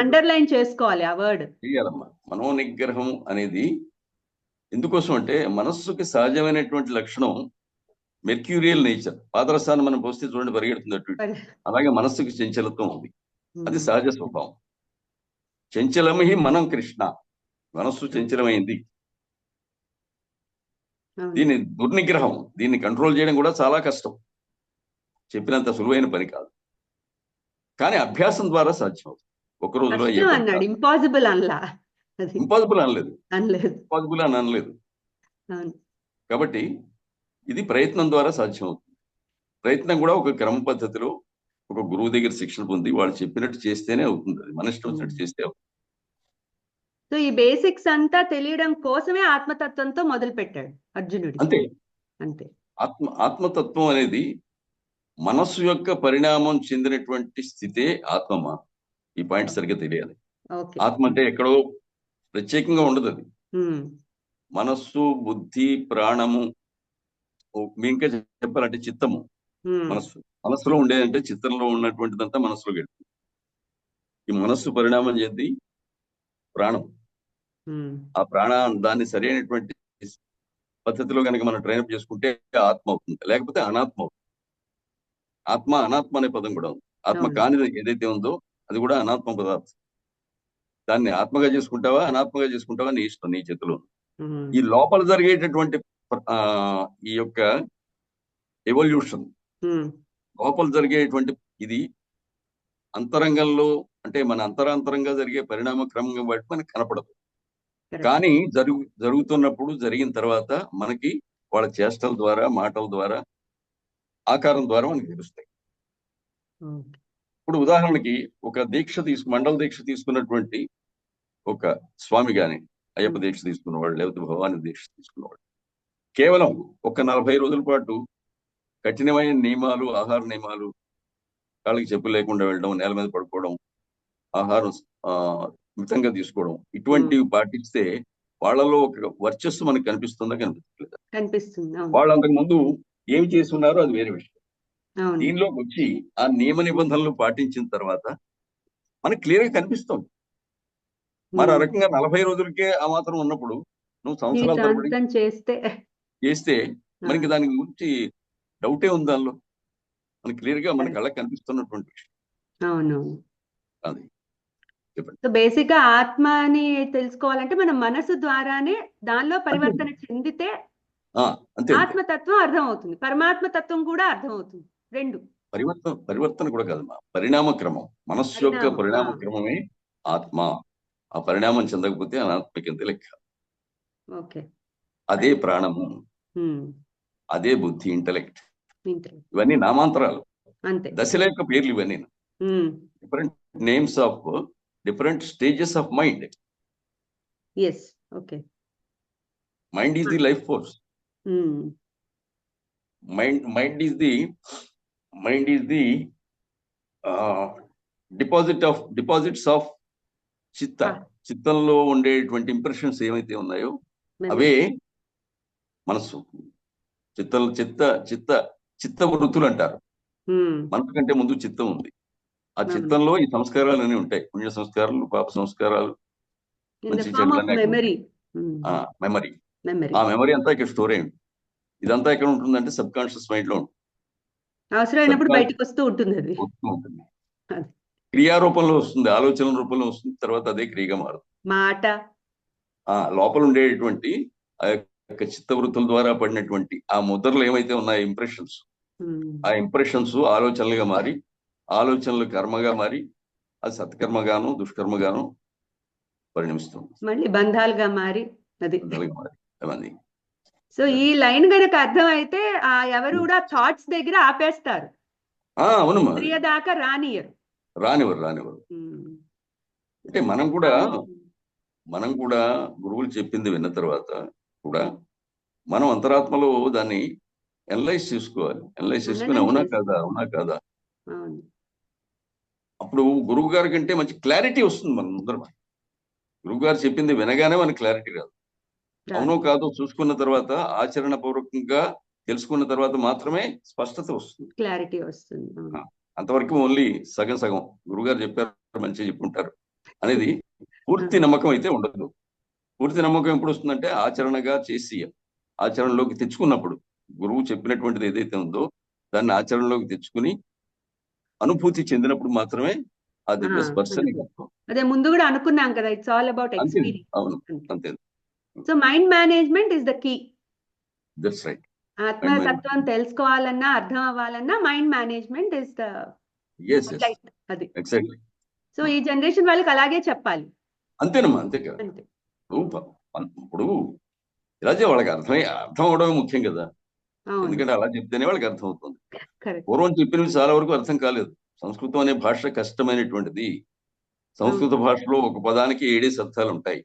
అండర్లైన్ చేసుకోవాలి ఆ వర్డ్. చెయ్యాలమ్మా. మనోనిగ్రహం అనేది ఎందుకోసం అంటే మనస్సుకి సహజమైనటువంటి లక్షణం మెర్క్యూరియల్ నేచర్. పాదరసాన్ని మనం పోస్తే చూడండి పరిగెడుతుంది అటు. అలాగే మనస్సుకి చంచలత్వం ఉంది, అది సహజ స్వభావం. చంచలమహి మనం కృష్ణ, మనస్సు చంచలమైంది. దీన్ని దుర్నిగ్రహం, దీన్ని కంట్రోల్ చేయడం కూడా చాలా కష్టం, చెప్పినంత సులువైన పని కాదు. కానీ అభ్యాసం ద్వారా సాధ్యం అవుతుంది. ఒక రోజులో ఇంపాసిబుల్ అనలేదు, ఇంపాసిబుల్ అని అనలేదు. కాబట్టి ఇది ప్రయత్నం ద్వారా సాధ్యం అవుతుంది. ప్రయత్నం కూడా ఒక క్రమ పద్ధతిలో ఒక గురువు దగ్గర శిక్షణ పొంది వాళ్ళు చెప్పినట్టు చేస్తేనే అవుతుంది. అది మన ఇష్టం వచ్చినట్టు చేస్తే అవుతుంది. సో ఈ బేసిక్స్ అంతా తెలియడం కోసమే ఆత్మతత్వంతో మొదలు పెట్టాడు అర్జునుడు. అంతే. ఆత్మతత్వం అనేది మనస్సు యొక్క పరిణామం చెందినటువంటి స్థితే ఆత్మమా. ఈ పాయింట్ సరిగ్గా తెలియాలి. ఆత్మ అంటే ఎక్కడో ప్రత్యేకంగా ఉండదు, అది మనస్సు, బుద్ధి, ప్రాణము, ఇంకా చెప్పాలంటే చిత్తము. మనస్సులో ఉండేదంటే చిత్తంలో ఉన్నటువంటిదంతా మనస్సులో వెళ్తుంది. ఈ మనస్సు పరిణామం చెంది ప్రాణం, ఆ దాన్ని సరైనటువంటి పద్ధతిలో కనుక మనం ట్రైనప్ చేసుకుంటే ఆత్మ అవుతుంది, లేకపోతే అనాత్మ అవుతుంది. ఆత్మ అనాత్మ అనే పదం కూడా ఉంది. ఆత్మ అవును. కానిది ఏదైతే ఉందో అది కూడా అనాత్మ పదార్థం. దాన్ని ఆత్మగా చేసుకుంటావా అనాత్మగా చేసుకుంటావా నీ ఇష్టం, నీ చేతిలో ఉంది. ఉమ్, ఈ లోపల జరిగేటటువంటి ఆ ఈ యొక్క ఎవల్యూషన్, ఉమ్, లోపల జరిగేటువంటి ఇది అంతరంగంలో, అంటే మన అంతరాంతరంగా జరిగే పరిణామ క్రమంగా బట్టి మనకు కనపడదు. correct. కానీ జరుగుతున్నప్పుడు, జరిగిన తర్వాత మనకి వాళ్ళ చేష్టల ద్వారా, మాటల ద్వారా, ఆకారం ద్వారా మనకి తెలుస్తాయి. Okay. ఇప్పుడు ఉదాహరణకి ఒక మండల దీక్ష తీసుకున్నటువంటి ఒక స్వామి గాని, అయ్యప్ప దీక్ష తీసుకున్నవాడు, లేకపోతే భవానీ దీక్ష తీసుకున్నవాడు, కేవలం ఒక 40 రోజుల పాటు కఠినమైన నియమాలు, ఆహార నియమాలు, కాళ్ళకి చెప్పులు లేకుండా వెళ్ళడం, నేల మీద పడుకోవడం, ఆహారం మితంగా తీసుకోవడం, ఇటువంటివి పాటిస్తే వాళ్ళలో ఒక వర్చస్సు మనకు కనిపిస్తుందా, కనిపించట్లేదు? కనిపిస్తుంది. అవును. వాళ్ళు అంతకు ముందు ఏమి చేస్తున్నారో అది వేరే విషయం. అవును. దీనిలోకి వచ్చి ఆ నియమ నిబంధనలు పాటించిన తర్వాత మనకి క్లియర్ గా కనిపిస్తుంది. మరి ఆ రకంగా 40 రోజులకే ఆ మాత్రం ఉన్నప్పుడు నువ్వు సంవత్సరాల తరబడి జీవితాంతం చేస్తే మనకి దాని గురించి డౌటే ఉంది. దానిలో మనకి క్లియర్ గా మన కళ్ళకి కనిపిస్తున్నటువంటి విషయం అవును. అది. చెప్పండి. సో బేసిక్ గా ఆత్మని తెలుసుకోవాలంటే మన మనసు ద్వారానే దానిలో పరివర్తన చెందితే అంతే. ఆత్మతత్వం అర్థం అవుతుంది, పరమాత్మ తత్వం కూడా అర్థం అవుతుంది. రెండు పరివర్తన కూడా కాదమ్మా, పరిణామ క్రమం. మనస్సు యొక్క పరిణామ క్రమమే ఆత్మ. ఆ పరిణామం చెందకపోతే అనాత్మకి ఎంత లెక్క. ఓకే. అదే ప్రాణము, అదే బుద్ధి, ఇంటలెక్ట్. ఇవన్నీ నామాంతరాలు, అంతే, దశల యొక్క పేర్లు ఇవన్నీ. Different names of different stages of mind. Yes. Okay. Mind is the life force. Mind is the deposits of చిత్తంలో ఉండేటువంటి ఇంప్రెషన్స్ ఏమైతే ఉన్నాయో అవే మనస్సు. చిత్త వృత్తులు అంటారు. మనసు కంటే ముందు చిత్తం ఉంది. ఆ చిత్తంలో ఈ సంస్కారాలు ఉంటాయి. పుణ్య సంస్కారాలు, పాప సంస్కారాలు, మంచి మెమరీ. ఆ మెమరీ అంతా ఇక్కడ స్టోర్ అయ్యి ఉంటుంది. ఇదంతా ఎక్కడ ఉంటుందంటే సబ్ కాన్షియస్ మైండ్ లో ఉంటుంది. అవసరమైనప్పుడు బయటకు వస్తూ ఉంటుంది. అది వస్తూ ఉంటుంది, క్రియా రూపంలో వస్తుంది, ఆలోచన రూపంలో వస్తుంది, తర్వాత అదే క్రియగా మారుతుంది. మాట లోపల ఉండేటువంటి ఆ యొక్క చిత్తవృత్తుల ద్వారా పడినటువంటి ఆ ముద్రలు ఏమైతే ఉన్నాయో ఇంప్రెషన్స్, ఆ ఇంప్రెషన్స్ ఆలోచనలుగా మారి, ఆలోచనలు కర్మగా మారి, అది సత్కర్మగాను దుష్కర్మగాను పరిణమిస్తుంది, మళ్ళీ బంధాలుగా మారి. అది అవన్నీ. సో ఈ లైన్ గనక అర్థం అయితే ఎవరు కూడా థాట్స్ దగ్గర ఆపేస్తారు. అవును, క్రియ దాకా రానివ్వరు. అంటే మనం కూడా గురువులు చెప్పింది విన్న తర్వాత కూడా మనం అంతరాత్మలో దాన్ని అనలైజ్ చేసుకోవాలి. అనలైజ్ చేసుకుని అవునా కాదా. అప్పుడు గురువు గారి కంటే మంచి క్లారిటీ వస్తుంది మన ముందర. గురువు గారు చెప్పింది వినగానే మనకి క్లారిటీ రాదు. అవునో కాదో చూసుకున్న తర్వాత, ఆచరణ పూర్వకంగా తెలుసుకున్న తర్వాత మాత్రమే స్పష్టత వస్తుంది, క్లారిటీ వస్తుంది. అంతవరకు ఓన్లీ సగం గురువుగారు చెప్పారు, మంచిగా చెప్పుకుంటారు అనేది పూర్తి నమ్మకం అయితే ఉండదు. పూర్తి నమ్మకం ఎప్పుడు వస్తుందంటే ఆచరణగా చేసి, ఆచరణలోకి తెచ్చుకున్నప్పుడు, గురువు చెప్పినటువంటిది ఏదైతే ఉందో దాన్ని ఆచరణలోకి తెచ్చుకుని అనుభూతి చెందినప్పుడు మాత్రమే ఆ దివ్య స్పర్శ. అదే ముందు కూడా అనుకున్నాం కదా, ఇట్స్ ఆల్ అబౌట్ ఎక్స్పీరియన్స్. అవును, అంతే. So mind management is the key. That's right. ఆత్మతత్వం తెలుసుకోవాలన్నా, అర్థం అవ్వాలన్నా మైండ్ మేనేజ్మెంట్ ఇస్ ద అది. ఎగ్జాక్ట్లీ. సో ఈ జనరేషన్ వాళ్ళకి అలాగే చెప్పాలి. అంతేనమ్మా, అంతే కదా. ఇప్పుడు ఇలా వాళ్ళకి అర్థం అవడమే ముఖ్యం కదా. ఎందుకంటే అలా చెప్తేనే వాళ్ళకి అర్థం అవుతుంది. పూర్వం చెప్పినవి చాలా వరకు అర్థం కాలేదు. సంస్కృతం అనే భాష కష్టమైనటువంటిది. సంస్కృత భాషలో ఒక పదానికి 7 అర్థాలు ఉంటాయి.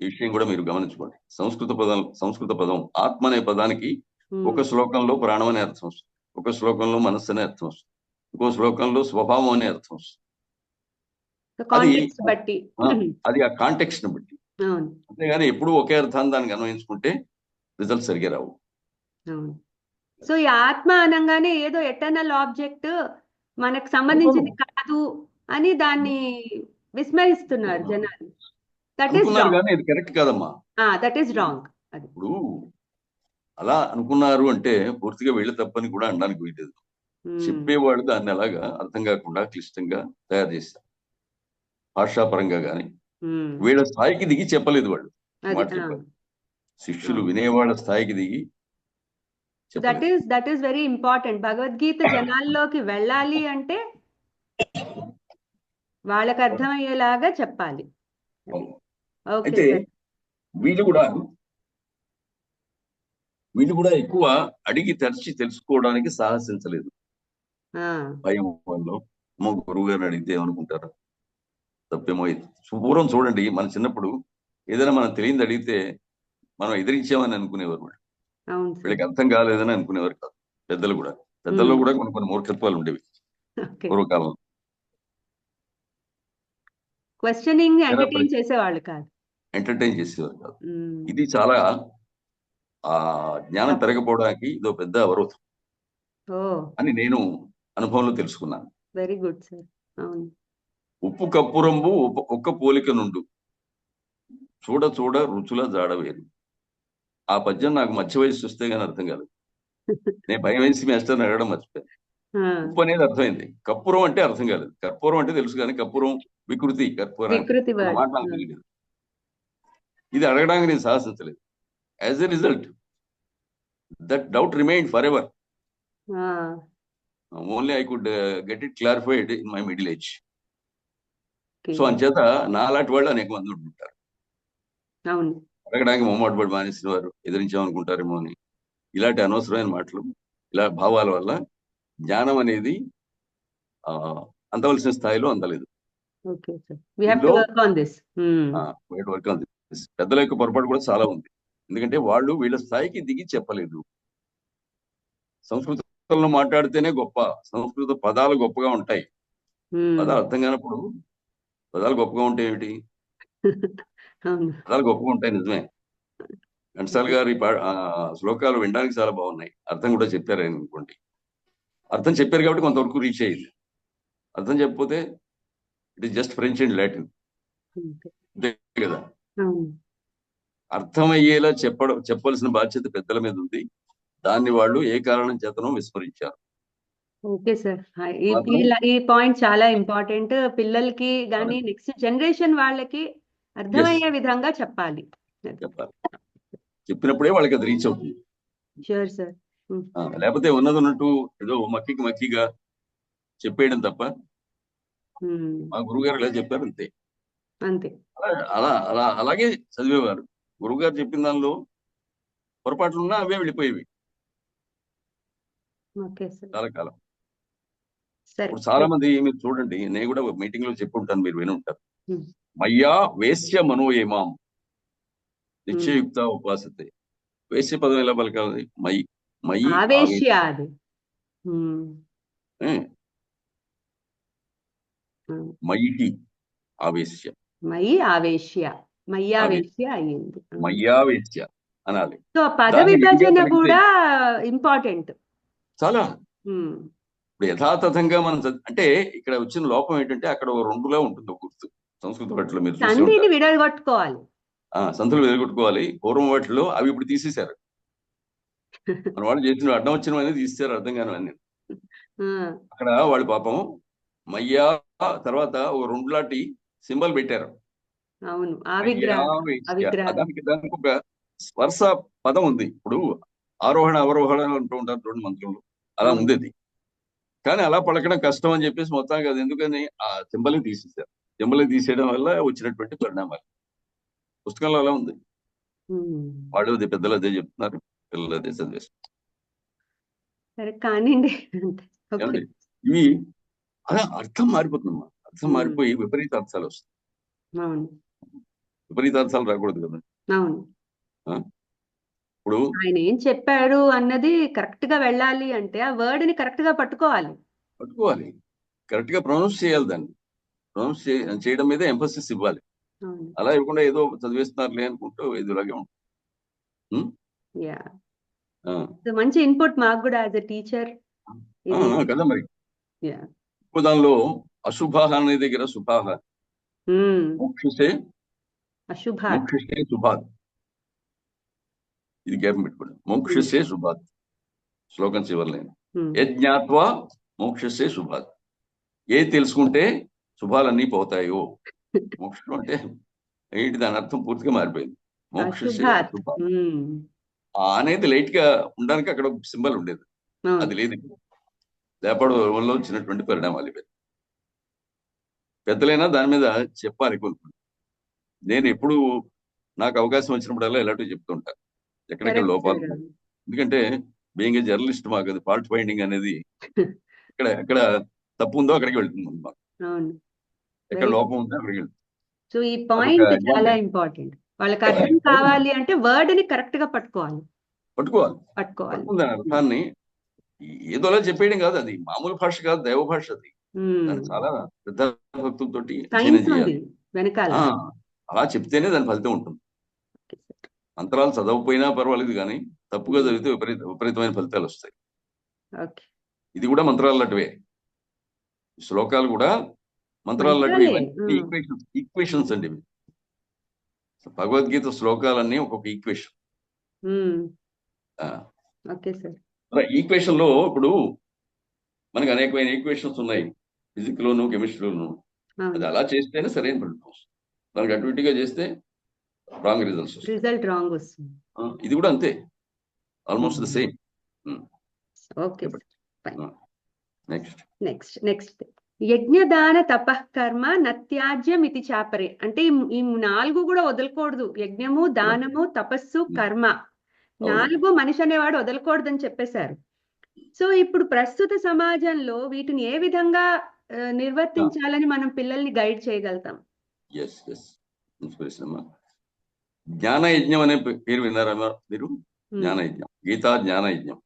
ఈ విషయం కూడా మీరు గమనించుకోండి. సంస్కృత పదం ఆత్మ అనే పదానికి ఒక శ్లోకంలో ప్రాణం అనే అర్థం వస్తుంది, ఒక శ్లోకంలో మనస్సు అనే అర్థం వస్తుంది, ఇంకో శ్లోకంలో స్వభావం అనే అర్థం వస్తుంది. అది ఆ కాంటెక్స్ట్ ని బట్టి. అంతేగాని ఎప్పుడు ఒకే అర్థాన్ని దానికి అన్వయించుకుంటే రిజల్ట్ సరిగా రావు. సో ఈ ఆత్మ అనగానే ఏదో ఎటర్నల్ ఆబ్జెక్ట్, మనకు సంబంధించింది కాదు అని దాన్ని విస్మరిస్తున్నారు జనాలు. That is wrong. ఇది కరెక్ట్ కాదమ్మా. That is wrong. ఇప్పుడు అలా అనుకున్నారు అంటే పూర్తిగా వెళ్ళి తప్పని కూడా అనడానికి వీలేదు. చెప్పేవాడు దాన్ని అలాగా అర్థం కాకుండా క్లిష్టంగా తయారు చేశారు. భాషాపరంగా కానీ వీళ్ళ స్థాయికి దిగి చెప్పలేదు వాళ్ళు. అది మాట చెప్పారు. శిష్యులు వినేవాళ్ళ స్థాయికి దిగి చెప్పలేదు. That is very important. Bhagavad Gita జనాల్లోకి వెళ్ళాలి అంటే వాళ్ళకి అర్థమయ్యేలాగా చెప్పాలి. ఓకే అయితే సార్. వీళ్ళు కూడా ఎక్కువ అడిగి తరిచి తెలుసుకోవడానికి సాహసించలేదు. భయం వల్ల మా గురువు గారిని అడిగితే ఏమనుకుంటారు, తప్పేమో. పూర్వం చూడండి, మన చిన్నప్పుడు ఏదైనా మనం తెలియదు అడిగితే మనం ఎదిరించామని అనుకునేవారు వాళ్ళు. వీళ్ళకి అర్థం కాలేదని అనుకునేవారు కాదు. పెద్దలు కూడా, పెద్దల్లో కూడా కొన్ని మూర్ఖత్వాలు ఉండేవి పూర్వకాలంలో. క్వశ్చనింగ్ ఎంటర్టైన్ చేసేవాళ్ళు కాదు. ఇది చాలా జ్ఞానం పెరగపోవడానికి ఇదో పెద్ద అవరోధం అని నేను అనుభవంలో తెలుసుకున్నాను. Very good sir. అవును. ఉప్పు కప్పురంబు ఒక్క పోలిక నుండు, చూడ చూడ రుచుల జాడ వేరు. ఆ పద్యం నాకు మధ్య వయసు వస్తే గానీ అర్థం కాలేదు. నేను భయం వేసి మేస్టర్ని అడగడం మర్చిపోయాను. ఉప్పు అనేది అర్థమైంది, కర్పూరం అంటే అర్థం కాలేదు. కర్పూరం అంటే తెలుసు కానీ కర్పూరం వికృతి, కర్పూరం మాట నాకు తెలియదు. ఇది అడగడానికి నేను సాహసించలేదు. As a result that doubt remained forever. Only I could get it clarified in my middle age. So అంచేత నాలాంటి వాళ్ళు అనేక మంది ఉంటుంటారు. అడగడానికి మొహమాట పడి మానేసిన వారు, ఎదిరించామనుకుంటారేమో అని ఇలాంటి అనవసరమైన మాటలు, ఇలా భావాల వల్ల జ్ఞానం అనేది అందవలసిన స్థాయిలో అందలేదు. పెద్దల యొక్క పొరపాటు కూడా చాలా ఉంది. ఎందుకంటే వాళ్ళు వీళ్ళ స్థాయికి దిగి చెప్పలేదు. సంస్కృతంలో మాట్లాడితేనే గొప్ప, సంస్కృత పదాలు గొప్పగా ఉంటాయి. పదాలు అర్థం కానప్పుడు పదాలు గొప్పగా ఉంటే ఏమిటి? పదాలు గొప్పగా ఉంటాయి, నిజమే. ఘంటసాల గారి శ్లోకాలు వినడానికి చాలా బాగున్నాయి, అర్థం కూడా చెప్పారు ఆయన అనుకోండి. అర్థం చెప్పారు కాబట్టి కొంతవరకు రీచ్ అయ్యింది. అర్థం చెప్పకపోతే it is just French and Latin, అంతే కదా. అర్థమయ్యేలా చెప్పవలసిన బాధ్యత పెద్దల మీద ఉంది. దాన్ని వాళ్ళు ఏ కారణం చేతనో విస్మరించారు. Okay sir. ఈ పాయింట్ చాలా ఇంపార్టెంట్. పిల్లలకి కానీ నెక్స్ట్ జనరేషన్ వాళ్ళకి అర్థమయ్యే విధంగా చెప్పాలి. చెప్పినప్పుడే వాళ్ళకి అది రీచ్ అవుతుంది. Sure sir. లేకపోతే ఉన్నట్టు ఏదో మక్కిగా చెప్పేయడం తప్ప, మా గురువుగారు ఇలా చెప్పారు అంతే. అలాగే చదివేవారు. గురువుగారు చెప్పిన దానిలో పొరపాట్లు ఉన్నా అవే వెళ్ళిపోయేవి చాలా కాలం. ఇప్పుడు చాలా మంది మీరు చూడండి, నేను కూడా మీటింగ్ లో చెప్పి ఉంటాను, మీరు విని ఉంటారు. మయ్యా వేశ్య మనోయేమాం నిశ్చయుక్త ఉపాసతే. వేశ్య పదం ఎలా పలకాలి? మయి మయి మయిటి ఆవేశ్య, మయ్యావేశ్య అనాలి. సో పద విభజన కూడా ఇంపార్టెంట్ చాలా. ఇప్పుడు యథాతథంగా మనం అంటే ఇక్కడ వచ్చిన లోపం ఏంటంటే అక్కడ రెండులా ఉంటుంది ఒక గుర్తు. సంస్కృత వాటిలో మీరు సంధిని విడగొట్టుకోవాలి, సంతులు విడగొట్టుకోవాలి. పూర్వం వాటిలో అవి ఇప్పుడు తీసేశారు. మన వాళ్ళు చేసిన అడ్డం వచ్చిన అనేది తీసేశారు, అర్థం కాని అన్ని. అక్కడ వాళ్ళు పాపం మయ్యా తర్వాత ఒక రెండులాంటి సింబల్ పెట్టారు. దానికి ఒక వరుస పదం ఉంది. ఇప్పుడు ఆరోహణ అవరోహణ అంటూ ఉంటారు రెండు మంత్రులు, అలా ఉంది. కానీ అలా పలకడం కష్టం అని చెప్పేసి మొత్తానికి అది ఎందుకని ఆ సింబల్ని తీసేశారు. సింబల్ని తీసేయడం వల్ల వచ్చినటువంటి పరిణామాలు పుస్తకంలో అలా ఉంది. వాళ్ళు అదే, పెద్దలు అదే చెప్తున్నారు, పిల్లలు అదే చదివేస్తారు. ఇవి అలా అర్థం మారిపోతుందమ్మా. అర్థం మారిపోయి విపరీత అర్థాలు వస్తాయి. విపరీత అర్థాలు రాకూడదు కదా. ఇప్పుడు ఆయన ఏం చెప్పాడు అన్నది కరెక్ట్ గా వెళ్ళాలి అంటే ఆ వర్డ్ ని కరెక్ట్ గా పట్టుకోవాలి, కరెక్ట్ గా ప్రొనౌన్స్ చేయాలి. దాన్ని ప్రొనౌన్స్ చేయడం మీద ఎంఫసిస్ ఇవ్వాలి. అలా ఇవ్వకుండా ఏదో చదివేస్తున్నారులే అనుకుంటూ ఇదిలాగే ఉంటుంది. మంచి ఇన్పుట్ మాకు కూడా యాజ్ ఎ టీచర్ కదా. మరి దానిలో అశుభ అనే దగ్గర శుభాహ, మోక్షసే శుభాత్, ఇది గ్యాప్ పెట్టుకోండి. మోక్షసే శుభాత్ శ్లోకం చివరిలో యజ్ఞాత్వా మోక్షస్య శుభాత్. ఏది తెలుసుకుంటే శుభాలన్నీ పోతాయో. మోక్షం అంటే ఏంటి, దాని అర్థం పూర్తిగా మారిపోయింది. మోక్షస్య అశుభాత్. శుభాత్ అనేది లైట్ గా ఉండడానికి అక్కడ ఒక సింబల్ ఉండేది, అది లేదు ఇప్పుడు. లేపడం వల్ల వచ్చినటువంటి పరిణామాలు ఇవి. పెద్దలైనా దాని మీద చెప్పాలి కొన్ని. నేను ఎప్పుడు నాకు అవకాశం వచ్చినప్పుడల్లా ఇలాంటివి చెప్తుంటా, ఎక్కడెక్కడ లోపాలు ఉన్నాయి. ఎందుకంటే బీయింగ్ ఏ జర్నలిస్ట్ మాకు అది ఫాల్ట్ ఫైండింగ్ అనేది ఎక్కడ తప్పు ఉందో అక్కడికి వెళ్తుంది మాకు. ఎక్కడ లోపం ఉందో అక్కడికి వెళ్తుంది. సో ఈ పాయింట్ చాలా ఇంపార్టెంట్. వాళ్ళకి అర్థం కావాలి అంటే వర్డ్ ని కరెక్ట్ గా పట్టుకోవాలి. దాని అర్థాన్ని ఏదోలా చెప్పేయడం కాదు, అది మామూలు భాష కాదు, దైవ భాష అది. దాన్ని చాలా శ్రద్ధ భక్తులతోటి అధ్యయనం చేయాలి. అలా చెప్తేనే దాని ఫలితం ఉంటుంది. మంత్రాలు చదవకపోయినా పర్వాలేదు, కానీ తప్పుగా చదివితే విపరీతమైన ఫలితాలు వస్తాయి. ఇది కూడా మంత్రాలు లాంటివే, శ్లోకాలు కూడా మంత్రాలు లాంటివి. ఈక్వేషన్స్ అండి ఇవి. భగవద్గీత శ్లోకాలన్నీ ఒక్కొక్క ఈక్వేషన్. ఈక్వేషన్ లో ఇప్పుడు మనకు అనేకమైన ఈక్వేషన్స్ ఉన్నాయి, ఫిజిక్స్ లోను కెమిస్ట్రీలోను. అది అలా చేస్తేనే సరైన ఫలితం వస్తుంది. మనకి అటుగా చేస్తే రాంగ్ రిజల్ట్ రాంగ్ వస్తుంది. ఇది కూడా అంతే, ఆల్మోస్ట్ ద సేమ్. నెక్స్ట్ యజ్ఞదాన తపఃకర్మ నత్యాజ్యం ఇది చాపరే. అంటే ఈ 4 కూడా వదలకూడదు. యజ్ఞము, దానము, తపస్సు, కర్మ 4 మనిషి అనేవాడు వదలకూడదు అని చెప్పేశారు. సో ఇప్పుడు ప్రస్తుత సమాజంలో వీటిని ఏ విధంగా నిర్వర్తించాలని మనం పిల్లల్ని గైడ్ చేయగలుగుతాం? జ్ఞానయజ్ఞం అనే పేరు విన్నారా మీరు? జ్ఞానయజ్ఞం, గీతా జ్ఞానయజ్ఞం.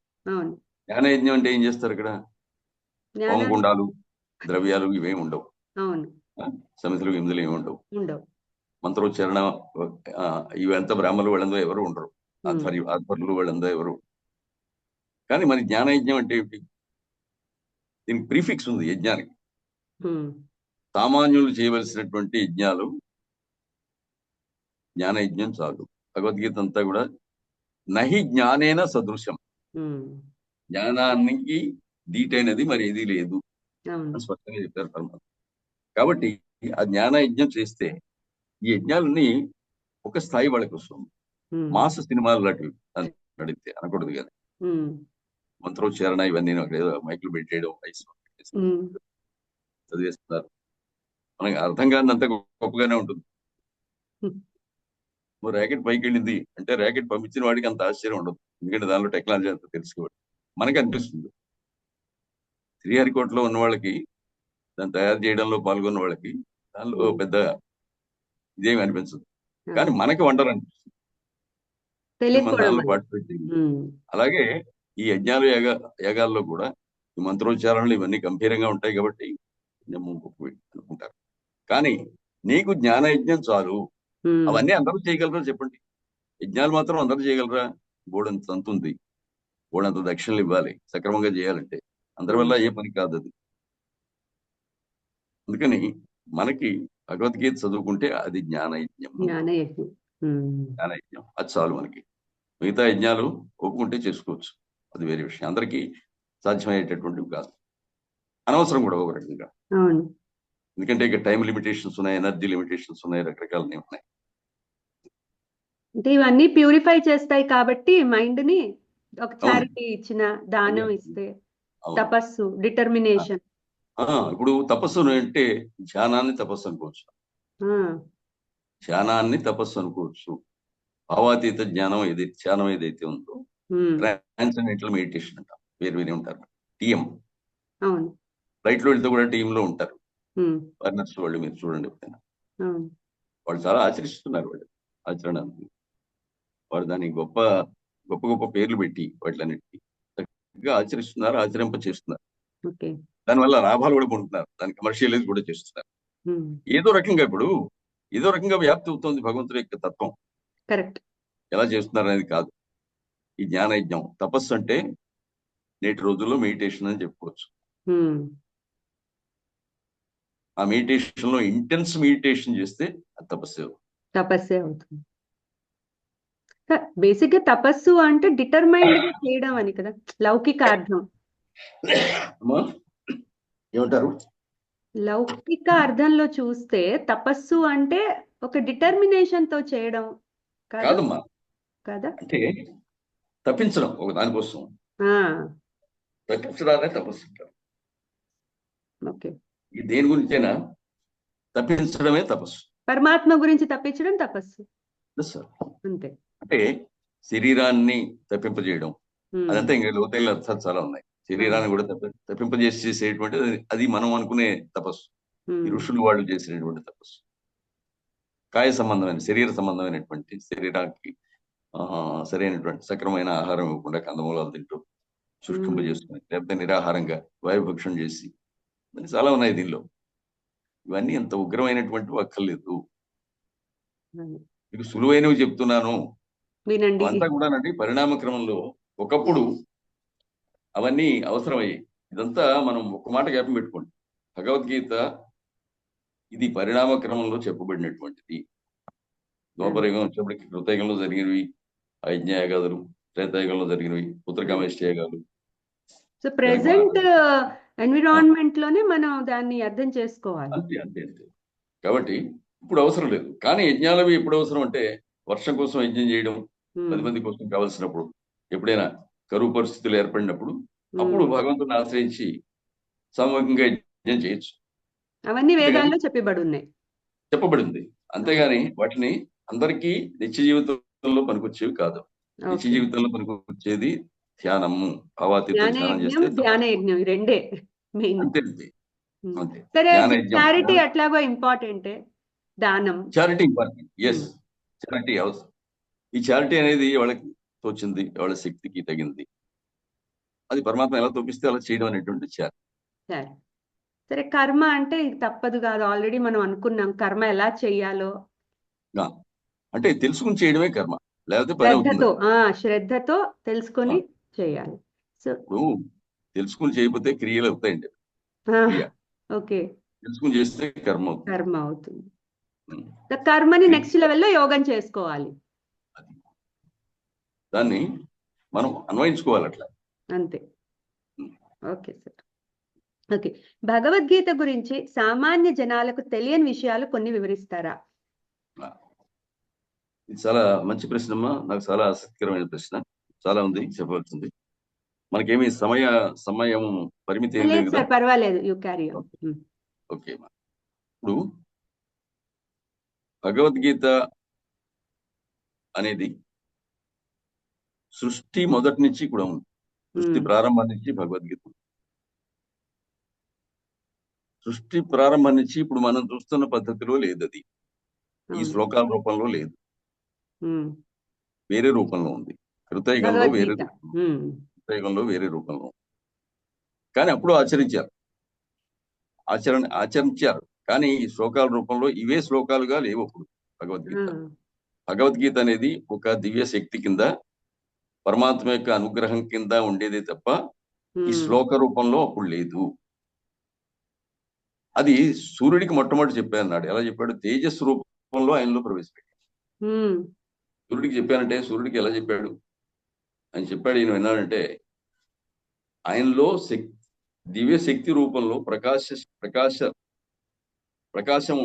జ్ఞానయజ్ఞం అంటే ఏం చేస్తారు? ఇక్కడ హోమగుండాలు, ద్రవ్యాలు ఇవేమి ఉండవు, సమితులు విముదులు ఏమి ఉండవు, మంత్రోచ్చారణ ఇవంతా బ్రాహ్మణులు వాళ్ళందో ఎవరు ఉండరు, ఆధ్వర్యులు వాళ్ళందో ఎవరు. కానీ మరి జ్ఞానయజ్ఞం అంటే ఏమిటి? దీనికి ప్రీఫిక్స్ ఉంది యజ్ఞానికి. సామాన్యులు చేయవలసినటువంటి యజ్ఞాలు జ్ఞానయజ్ఞం చాలు. భగవద్గీత అంతా కూడా నహి జ్ఞానేన సదృశం, జ్ఞానానికి దీటైనది మరి ఏది లేదు అని స్పష్టంగా చెప్పారు పరమాత్మ. కాబట్టి ఆ జ్ఞానయజ్ఞం చేస్తే ఈ యజ్ఞాలన్నీ ఒక స్థాయి వాళ్ళకి వస్తుంది. మాస సినిమాలు లాంటివి నడితే అనకూడదు కానీ మంత్రోచ్చారణ ఇవన్నీ మైకులు పెట్టేయడం, చదివేస్తున్నారు. మనకి అర్థం కానిదంతా గొప్పగానే ఉంటుంది. ర్యాకెట్ పైకి వెళ్ళింది అంటే ర్యాకెట్ పంపించిన వాడికి అంత ఆశ్చర్యం ఉండదు, ఎందుకంటే దానిలో టెక్నాలజీ అంతా తెలుసుకోవాలి. మనకి అనిపిస్తుంది. శ్రీహరికోటలో ఉన్న వాళ్ళకి, దాన్ని తయారు చేయడంలో పాల్గొన్న వాళ్ళకి దానిలో పెద్ద ఇదేమి అనిపించదు, కానీ మనకి వండర్ అనిపిస్తుంది. దానిలో పార్టిసిపేట్ చేయాలి. అలాగే ఈ యజ్ఞాలు యాగాల్లో కూడా ఈ మంత్రోచ్చారణలు ఇవన్నీ గంభీరంగా ఉంటాయి కాబట్టి అనుకుంటారు. కానీ నీకు జ్ఞానయజ్ఞం చాలు. అవన్నీ అందరూ చేయగలరా చెప్పండి? యజ్ఞాలు మాత్రం అందరూ చేయగలరా? బోర్డంత తంతుంది, బోర్డంత దక్షిణలు ఇవ్వాలి సక్రమంగా చేయాలంటే. అందరి వల్ల ఏ పని కాదు అది. అందుకని మనకి భగవద్గీత చదువుకుంటే అది జ్ఞానయజ్ఞం. అది చాలు మనకి. మిగతా యజ్ఞాలు ఒప్పుకుంటే చేసుకోవచ్చు, అది వేరే విషయం. అందరికీ సాధ్యమయ్యేటటువంటివి కాదు, అనవసరం కూడా ఒక రకంగా. ఎందుకంటే ఇక టైం లిమిటేషన్స్ ఉన్నాయి, ఎనర్జీ లిమిటేషన్స్ ఉన్నాయి, రకరకాలనే ఉన్నాయి. అంటే ఇవన్నీ ప్యూరిఫై చేస్తాయి కాబట్టి మైండ్ ని. ఒక చారిటీ ఇచ్చిన, దానం ఇస్తే, తపస్సు, డిటర్మినేషన్. ఇప్పుడు తపస్సు అంటే ధ్యానాన్ని తపస్సు అనుకోవచ్చు, ధ్యానాన్ని తపస్సు అనుకోవచ్చు. భావాతీత జ్ఞానం ధ్యానం ఏదైతే ఉందో ట్రాన్సెండెంటల్ మెడిటేషన్ అంటారు, వేరు వేరే ఉంటారు. టీఎం, ఫ్లైట్ లో వెళ్తే కూడా టీమ్ లో ఉంటారు. ఫారినర్స్ వాళ్ళు మీరు చూడండి, వాళ్ళు చాలా ఆచరిస్తున్నారు. వాళ్ళు ఆచరణ, వారు దానికి గొప్ప గొప్ప గొప్ప పేర్లు పెట్టి వాటిలన్నిటికీ ఆచరిస్తున్నారు, ఆచరింప చేస్తున్నారు. దానివల్ల లాభాలు కూడా పొందుతున్నారు, దాని కమర్షియలైజ్ కూడా చేస్తున్నారు. ఏదో రకంగా వ్యాప్తి అవుతుంది భగవంతుడి యొక్క తత్వం. కరెక్ట్. ఎలా చేస్తున్నారు అనేది కాదు ఈ జ్ఞానయజ్ఞం. తపస్సు అంటే నేటి రోజుల్లో మెడిటేషన్ అని చెప్పుకోవచ్చు. ఆ మెడిటేషన్ లో ఇంటెన్స్ మెడిటేషన్ చేస్తే అది తపస్సే అవుతుంది. బేసిక్ గా తపస్సు అంటే డిటర్మైన్డ్ గా చేయడం అని కదా, లౌకిక అర్థం. అమ్మా ఏమంటారు? లౌకిక అర్థంలో చూస్తే తపస్సు అంటే ఒక డిటర్మినేషన్ తో చేయడం కాదు కాదమ్మా, కదా? అంటే తప్పించడం ఒక దానికోసం, ఆ, తప్పించడాన్ని తపస్సు అంటారు. ఓకే. ఈ దేని గురించైనా తప్పించడమే తపస్సు. పరమాత్మ గురించి తప్పించడం తపస్సు, Yes, sir. అంతే. అంటే శరీరాన్ని తప్పింపజేయడం, ఉమ్, అదంతా ఇంకా లోతైన అర్థాలు చాలా ఉన్నాయి. శరీరాన్ని కూడా తప్పింపజేసేటువంటి అది మనం అనుకునే తపస్సు. ఈ ఉమ్, ఋషులు వాళ్ళు చేసినటువంటి తపస్సు కాయ సంబంధమైన, శరీర సంబంధమైనటువంటి, శరీరానికి సరైనటువంటి సక్రమైన ఆహారం ఇవ్వకుండా కందమూలాలు తింటూ శుష్కింపజేసుకుని, లేకపోతే నిరాహారంగా వాయుభక్షం చేసి, మరి చాలా ఉన్నాయి దీనిలో. ఇవన్నీ అంత ఉగ్రమైనటువంటి అక్కర్లేదు, మీకు సులువైనవి చెప్తున్నాను. వినండి. అంతా కూడానండి పరిణామ క్రమంలో ఒకప్పుడు అవన్నీ అవసరమయ్యాయి. ఇదంతా మనం ఒక మాట జ్ఞాపకం పెట్టుకోండి, భగవద్గీత ఇది పరిణామ క్రమంలో చెప్పబడినటువంటిది. ద్వాపరయుగం వచ్చేప్పటికి కృతయుగంలో జరిగినవి యజ్ఞయాగాదులు, త్రేతాయుగంలో జరిగినవి పుత్రకామేష్టి యాగాలు. సో ప్రెసెంట్ ఎన్విరాన్మెంట్ లోనే మనం దాన్ని అర్థం చేసుకోవాలి. అంతే అంతే అంతే. కాబట్టి ఇప్పుడు అవసరం లేదు. కానీ యజ్ఞాలవి ఎప్పుడు అవసరం అంటే వర్షం కోసం యజ్ఞం చేయడం, 10 మంది కోసం కావలసినప్పుడు, ఎప్పుడైనా కరువు పరిస్థితులు ఏర్పడినప్పుడు అప్పుడు భగవంతుని ఆశ్రయించి సామూహికంగా యజ్ఞం చేయొచ్చు. అవన్నీ వేదాల్లో చెప్పబడి ఉన్నాయి, చెప్పబడింది. అంతేగాని వాటిని అందరికీ నిత్య జీవితంలో పనికొచ్చేవి కాదు. నిత్య జీవితంలో పనికొచ్చేది ధ్యానము, భావాతీత ధ్యానం చేస్తే ధ్యాన యజ్ఞం, రెండే మెయిన్. అంతే అంతే. సరే, చారిటీ అట్లాగో ఇంపార్టెంటే, దానం. Charity important, yes. చారిటీ అవసరం. ఈ చారిటీ అనేది వాళ్ళకి తోచింది, వాళ్ళ శక్తికి తగింది, అది పరమాత్మ ఎలా తోపిస్తే అలా చేయడం అనేటువంటి చారిటీ. సరే, కర్మ అంటే ఇది తప్పదు కాదు, ఆల్రెడీ మనం అనుకున్నాం కర్మ ఎలా చెయ్యాలో. అంటే తెలుసుకుని చేయడమే కర్మ, లేకపోతే శ్రద్ధతో తెలుసుకొని చేయాలి. సో ఇప్పుడు తెలుసుకుని చేయకపోతే క్రియలు అవుతాయండి. ఓకే, తెలుసుకుని చేస్తే కర్మ అవుతుంది. కర్మని నెక్స్ట్ లెవెల్లో యోగం చేసుకోవాలి, దాన్ని మనం అన్వయించుకోవాలి అట్లా, అంతే. Okay sir. ఓకే, భగవద్గీత గురించి సామాన్య జనాలకు తెలియని విషయాలు కొన్ని వివరిస్తారా? ఇది చాలా మంచి ప్రశ్న అమ్మా, నాకు చాలా ఆసక్తికరమైన ప్రశ్న. చాలా ఉంది చెప్పవలసింది. మనకేమి సమయం పరిమితి ఏం లేదు కదా. పర్వాలేదు, యు క్యారీ ఆన్. ఓకే, ఇప్పుడు భగవద్గీత అనేది సృష్టి మొదటి నుంచి కూడా ఉంది. సృష్టి ప్రారంభం నుంచి భగవద్గీత, సృష్టి ప్రారంభం నుంచి ఇప్పుడు మనం చూస్తున్న పద్ధతిలో లేదు. అది ఈ శ్లోకాల రూపంలో లేదు, వేరే రూపంలో ఉంది. కృతయుగంలో వేరే కృతయుగంలో వేరే రూపంలో, కానీ అప్పుడు ఆచరించారు. కానీ ఈ శ్లోకాల రూపంలో ఇవే శ్లోకాలుగా లేవు అప్పుడు. భగవద్గీత అనేది ఒక దివ్య శక్తి కింద, పరమాత్మ యొక్క అనుగ్రహం కింద ఉండేదే తప్ప ఈ శ్లోక రూపంలో అప్పుడు లేదు. అది సూర్యుడికి మొట్టమొదటి చెప్పారన్నాడు. ఎలా చెప్పాడు? తేజస్సు రూపంలో ఆయనలో ప్రవేశపెట్టాడు. సూర్యుడికి చెప్పానంటే సూర్యుడికి ఎలా చెప్పాడు అని చెప్పాడు ఈయన విన్నాడంటే, ఆయనలో దివ్య శక్తి రూపంలో ప్రకాశం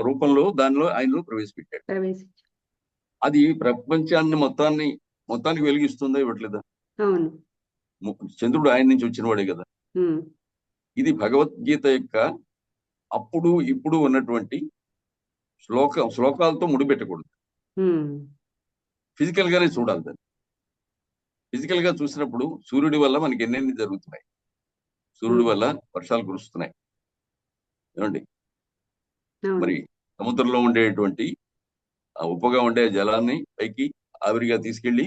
రూపంలో దానిలో ఆయనలో ప్రవేశపెట్టాడు. అది ప్రపంచాన్ని మొత్తానికి వెలిగిస్తుందా, ఇవ్వట్లేదా? చంద్రుడు ఆయన నుంచి వచ్చిన వాడే కదా. ఇది భగవద్గీత యొక్క అప్పుడు ఇప్పుడు ఉన్నటువంటి శ్లోకాలతో ముడిపెట్టకూడదు. ఫిజికల్ గానే చూడాలి దాన్ని. ఫిజికల్ గా చూసినప్పుడు సూర్యుడి వల్ల మనకి ఎన్నెన్ని జరుగుతున్నాయి, సూర్యుడి వల్ల వర్షాలు కురుస్తున్నాయి ఏమండి. మరి సముద్రంలో ఉండేటువంటి ఉప్పుగా ఉండే జలాన్ని పైకి ఆవిరిగా తీసుకెళ్లి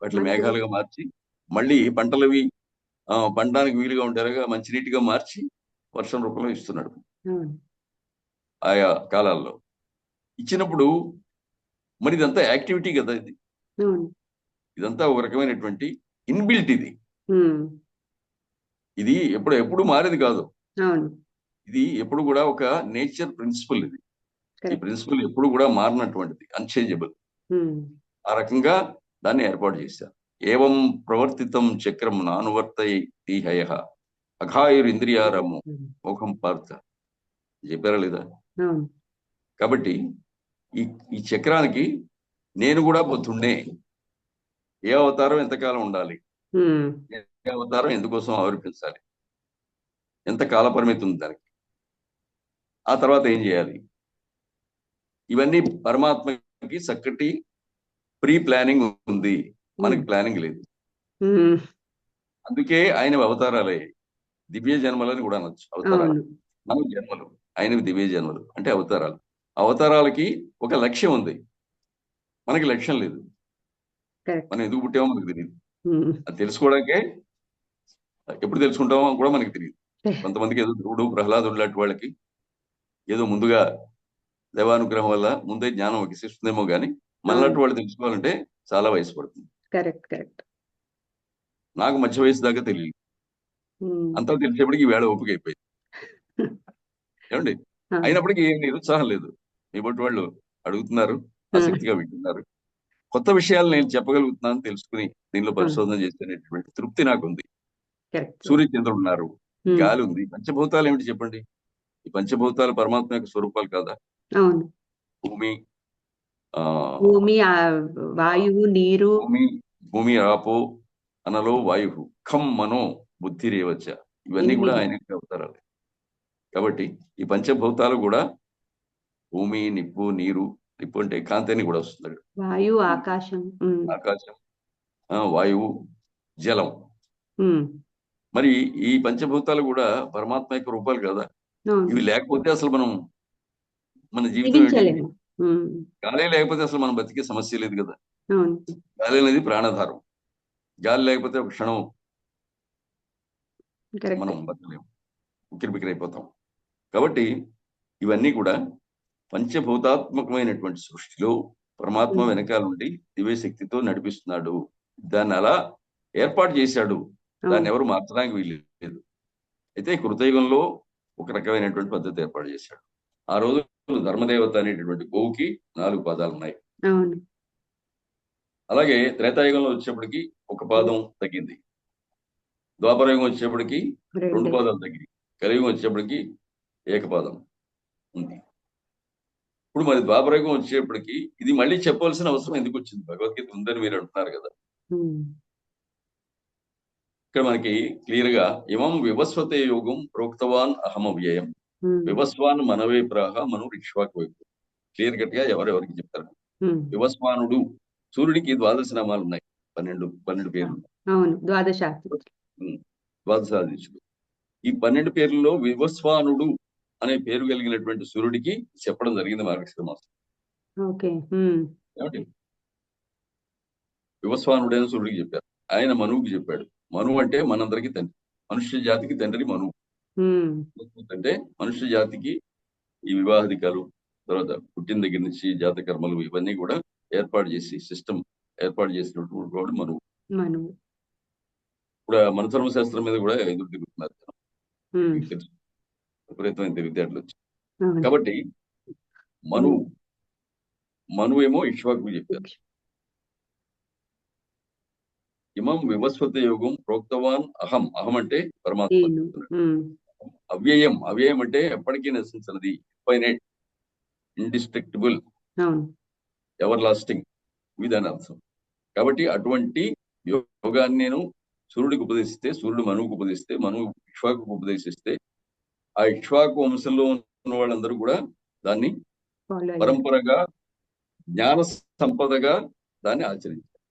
వాటిని మేఘాలుగా మార్చి, మళ్ళీ పంటలవి పండడానికి వీలుగా ఉండేలాగా మంచినీటిగా మార్చి వర్షం రూపంలో ఇస్తున్నాడు. ఆయా కాలాల్లో ఇచ్చినప్పుడు మరి ఇదంతా యాక్టివిటీ కదా. ఇదంతా ఒక రకమైనటువంటి ఇన్బిల్ట్. ఇది ఎప్పుడు మారేది కాదు. ఇది ఎప్పుడు కూడా ఒక నేచర్ ప్రిన్సిపల్. ఈ ప్రిన్సిపల్ ఎప్పుడు కూడా మారినటువంటిది, అన్చేంజబుల్. ఆ రకంగా దాన్ని ఏర్పాటు చేశారు. ఏవం ప్రవర్తితం చక్రం నానువర్తయతి హయః అఘాయురింద్రియారము మోహం పార్థ. చెప్పారా లేదా? అవును. కాబట్టి ఈ ఈ చక్రానికి నేను కూడా బుద్ధుండే. ఏ అవతారం ఎంతకాలం ఉండాలి, ఉమ్, ఏ అవతారం ఎందుకోసం ఆవిర్భించాలి, ఎంత కాల పరిమితి ఉంది దానికి, ఆ తర్వాత ఏం చేయాలి, ఇవన్నీ పరమాత్మకి చక్కటి ప్రీ ప్లానింగ్ ఉంది. మనకి ప్లానింగ్ లేదు. ఉమ్, అందుకే ఆయన అవతారాలే దివ్య జన్మలని కూడా అనొచ్చు. అవతారాలు అవును. మన జన్మలు, ఆయనవి దివ్య జన్మలు అంటే అవతారాలు. అవతారాలకి ఒక లక్ష్యం ఉంది, మనకి లక్ష్యం లేదు. కరెక్ట్. మనం ఎందుకు పుట్టామో మనకు తెలియదు. అది తెలుసుకోవడానికే ఎప్పుడు తెలుసుకుంటామో కూడా మనకి తెలియదు. కొంతమందికి ఏదో ధ్రువుడు ప్రహ్లాదుడు లాంటి వాళ్ళకి ఏదో ముందుగా దేవానుగ్రహం వల్ల ముందే జ్ఞానం వికసిస్తుందేమో కానీ మనలాంటి వాళ్ళు తెలుసుకోవాలంటే చాలా వయసు పడుతుంది. కరెక్ట్. కరెక్ట్. నాకు మధ్య వయసు దాకా తెలియదు. అంతా తెలిసేప్పటికి ఈవేళ ఓపిక అయిపోయింది. ఏమండి? అయినప్పటికీ ఏం నిరుత్సాహం లేదు. మీ బట్టి వాళ్ళు అడుగుతున్నారు, ఆసక్తిగా వింటున్నారు. కొత్త విషయాలు నేను చెప్పగలుగుతున్నాను తెలుసుకుని దీనిలో పరిశోధన చేసేటువంటి తృప్తి నాకుంది. సూర్యచంద్రులు ఉన్నారు, గాలి ఉంది, పంచభూతాలు ఏమిటి చెప్పండి? ఈ పంచభూతాలు పరమాత్మ యొక్క స్వరూపాలు కాదా? అవును. భూమి, భూమి, వాయువు, నీరు. భూమి ఆపో అనలో వాయువు ఖం మనో బుద్ధిరేవచ్చ. ఇవన్నీ కూడా ఆయన అవతారాలు. కాబట్టి ఈ పంచభూతాలు కూడా భూమి, నిప్పు, నీరు, నిప్పు అంటే కాంతి అని కూడా వస్తుంది, వాయువు, ఆకాశం, ఆకాశం, వాయువు, జలం. మరి ఈ పంచభూతాలు కూడా పరమాత్మ యొక్క రూపాలు కదా. ఇవి లేకపోతే అసలు మన జీవితం ఏంటి? గాలి లేకపోతే అసలు మనం బతికే సమస్య లేదు కదా. గాలి అనేది ప్రాణాధారం. గాలి లేకపోతే ఒక క్షణం మనం బతకలేము, ఉక్కిరిబిక్కిరి అయిపోతాం. కాబట్టి ఇవన్నీ కూడా పంచభూతాత్మకమైనటువంటి సృష్టిలో పరమాత్మ వెనకాల నుండి దివ్య శక్తితో నడిపిస్తున్నాడు. దాన్ని అలా ఏర్పాటు చేశాడు, దాన్ని ఎవరు మార్చడానికి వీల్లేదు. అయితే కృతయుగంలో ఒక రకమైనటువంటి పద్ధతి ఏర్పాటు చేశాడు. ఆ రోజు ధర్మదేవత అనేటటువంటి గోవుకి 4 పాదాలు ఉన్నాయి. అలాగే త్రేతాయుగంలో వచ్చేప్పటికి ఒక పాదం తగ్గింది, ద్వాపరయుగం వచ్చేప్పటికి 2 పాదాలు తగ్గింది, కలియుగం వచ్చేప్పటికి ఏకపాదం ఉంది. ఇప్పుడు మరి ద్వాపరయుగం వచ్చేప్పటికి ఇది మళ్ళీ చెప్పవలసిన అవసరం ఎందుకు వచ్చింది? భగవద్గీత ఉందని మీరు అంటున్నారు కదా. ఇక్కడ మనకి క్లియర్ గా ఇమం వివస్వతే యోగం ప్రోక్తవాన్ అహం అవ్యయం వివస్వాన్ మనవే ప్రాహ మను ఇక్ష్వాకు వైపు. క్లియర్ కట్ గా ఎవరెవరికి చెప్తారు. వివస్వానుడు, సూర్యుడికి 12 నామాలు ఉన్నాయి, 12 పేర్లు, ద్వాదశాధీశుడు. ఈ 12 పేర్లలో వివస్వానుడు అనే పేరు కలిగినటువంటి సూర్యుడికి చెప్పడం జరిగింది మార్గశిర మాసం. ఏమిటి? వివస్వానుడైన సూర్యుడికి చెప్పారు, ఆయన మనువుకి చెప్పాడు. మనువు అంటే మనందరికీ తండ్రి, మనుష్య జాతికి తండ్రి మనువు. అంటే మనుష్య జాతికి ఈ వివాహాధికాలు, తర్వాత పుట్టిన దగ్గర నుంచి జాత కర్మలు ఇవన్నీ కూడా ఏర్పాటు చేసి సిస్టమ్ ఏర్పాటు చేసినటువంటి వాడు మనువు. ఇప్పుడు మన ధర్మశాస్త్రం మీద కూడా ఎదురు తిరుగుతున్నారు, తెలుసు, విపరీతమైన విద్యార్థులు వచ్చి. కాబట్టి మనువేమో ఇక్ష్వాకు చెప్పారు. ఇమం వివస్వత యోగం ప్రోక్తవాన్ అహం. అహం అంటే పరమాత్మ. అవ్యయం, అవ్యయం అంటే ఎప్పటికీ నశించినది, ఇన్ఫైనైట్, ఇండిస్ట్రక్టిబుల్, ఎవర్ లాస్టింగ్, ఇదని అర్థం. కాబట్టి అటువంటి యోగాన్ని నేను సూర్యుడికి ఉపదేశిస్తే, సూర్యుడు మనువుకు ఉపదేశిస్తే, మనువు ఇక్ష్వాకు ఉపదేశిస్తే, ఆ ఇక్ష్వాకు వంశంలో ఉన్న వాళ్ళందరూ కూడా దాన్ని పరంపరగా జ్ఞాన సంపదగా దాన్ని ఆచరించారు.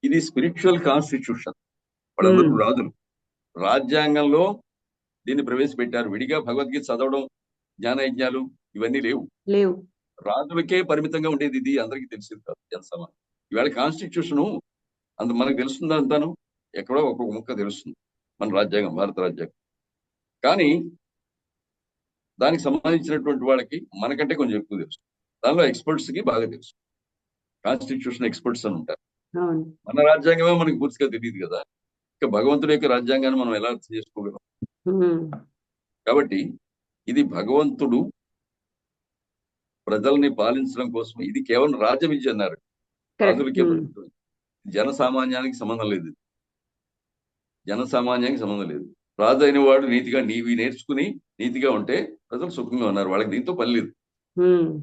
ఇది స్పిరిచువల్ కాన్స్టిట్యూషన్. వాళ్ళందరూ రాజులు, రాజ్యాంగంలో దీన్ని ప్రవేశపెట్టారు. విడిగా భగవద్గీత చదవడం, జ్ఞానయజ్ఞాలు ఇవన్నీ లేవు. రాజులకే పరిమితంగా ఉండేది. ఇది అందరికీ తెలిసింది కాదు, జనసమాజం. ఇవాళ కాన్స్టిట్యూషను మనకు తెలుస్తుంది, అంతాను ఎక్కడో ఒక్కొక్క ముక్క తెలుస్తుంది, మన రాజ్యాంగం, భారత రాజ్యాంగం. కానీ దానికి సంబంధించినటువంటి వాళ్ళకి మనకంటే కొంచెం ఎక్కువ తెలుసు. దానిలో ఎక్స్పర్ట్స్ కి బాగా తెలుసు, కాన్స్టిట్యూషన్ ఎక్స్పర్ట్స్ అని ఉంటారు. మన రాజ్యాంగమే మనకి పూర్తిగా తెలియదు కదా. ఇక భగవంతుడి యొక్క రాజ్యాంగాన్ని మనం ఎలా అర్థం చేసుకోగలం? కాబట్టి ఇది భగవంతుడు ప్రజల్ని పాలించడం కోసం, ఇది కేవలం రాజ విద్య అన్నారు. కరెక్ట్. రాజులకే పరిమితం. జనసామాన్యానికి సంబంధం లేదు. జనసామాన్యానికి సంబంధం లేదు. రాజు అయిన వాడు నీతిగా నీవి నేర్చుకుని నీతిగా ఉంటే ప్రజలు సుఖంగా ఉన్నారు. వాళ్ళకి దీంతో పని లేదు.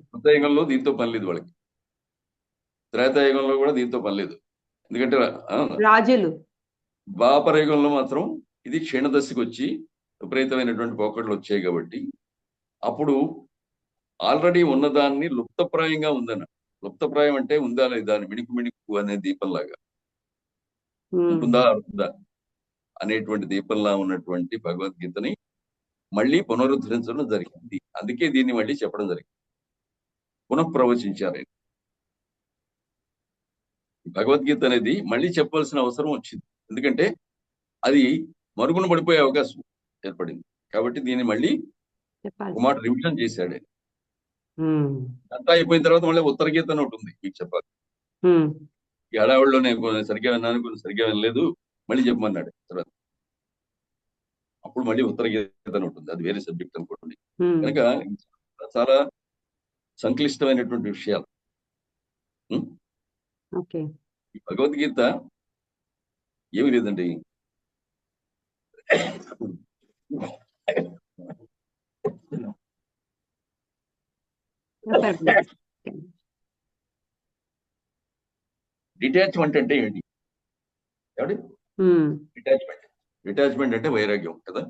కృతయుగంలో దీంతో పని లేదు వాళ్ళకి. త్రేతాయుగంలో కూడా దీంతో పని లేదు. ఎందుకంటే రాజులు ద్వాపర యుగంలో మాత్రం ఇది క్షీణదశకి వచ్చి విపరీతమైనటువంటి పోకట్లు వచ్చాయి కాబట్టి అప్పుడు ఆల్రెడీ ఉన్నదాన్ని లుప్తప్రాయంగా ఉందన్న. లుప్తప్రాయం అంటే ఉందా లేదా మిణుకు మిణుకు అనే దీపంలాగా ఉంటుందా ఉందా అనేటువంటి దీపంలా ఉన్నటువంటి భగవద్గీతని మళ్ళీ పునరుద్ధరించడం జరిగింది. అందుకే దీన్ని మళ్ళీ చెప్పడం జరిగింది. పునఃప్రవచించారు. భగవద్గీత అనేది మళ్ళీ చెప్పాల్సిన అవసరం వచ్చింది. ఎందుకంటే అది మరుగున పడిపోయే అవకాశం ఏర్పడింది. కాబట్టి దీన్ని మళ్ళీ ఒక మాట రివిజన్ చేశాడు. అంతా అయిపోయిన తర్వాత మళ్ళీ ఉత్తర గీత అని ఉంటుంది మీకు చెప్పాలి. ఈ హడావుడిలో నేను సరిగ్గా విన్నాను, కొన్ని సరిగ్గా వినలేదు, మళ్ళీ చెప్పమన్నాడు. తర్వాత అప్పుడు మళ్ళీ ఉత్తర గీత అని ఉంటుంది. అది వేరే సబ్జెక్ట్ అనుకోండి. కనుక చాలా సంక్లిష్టమైనటువంటి విషయాలు. ఈ భగవద్గీత ఏమి లేదండి, డిటాచ్మెంట్ అంటే ఏంటి? డిటాచ్మెంట్ డిటాచ్మెంట్ అంటే వైరాగ్యం కదా.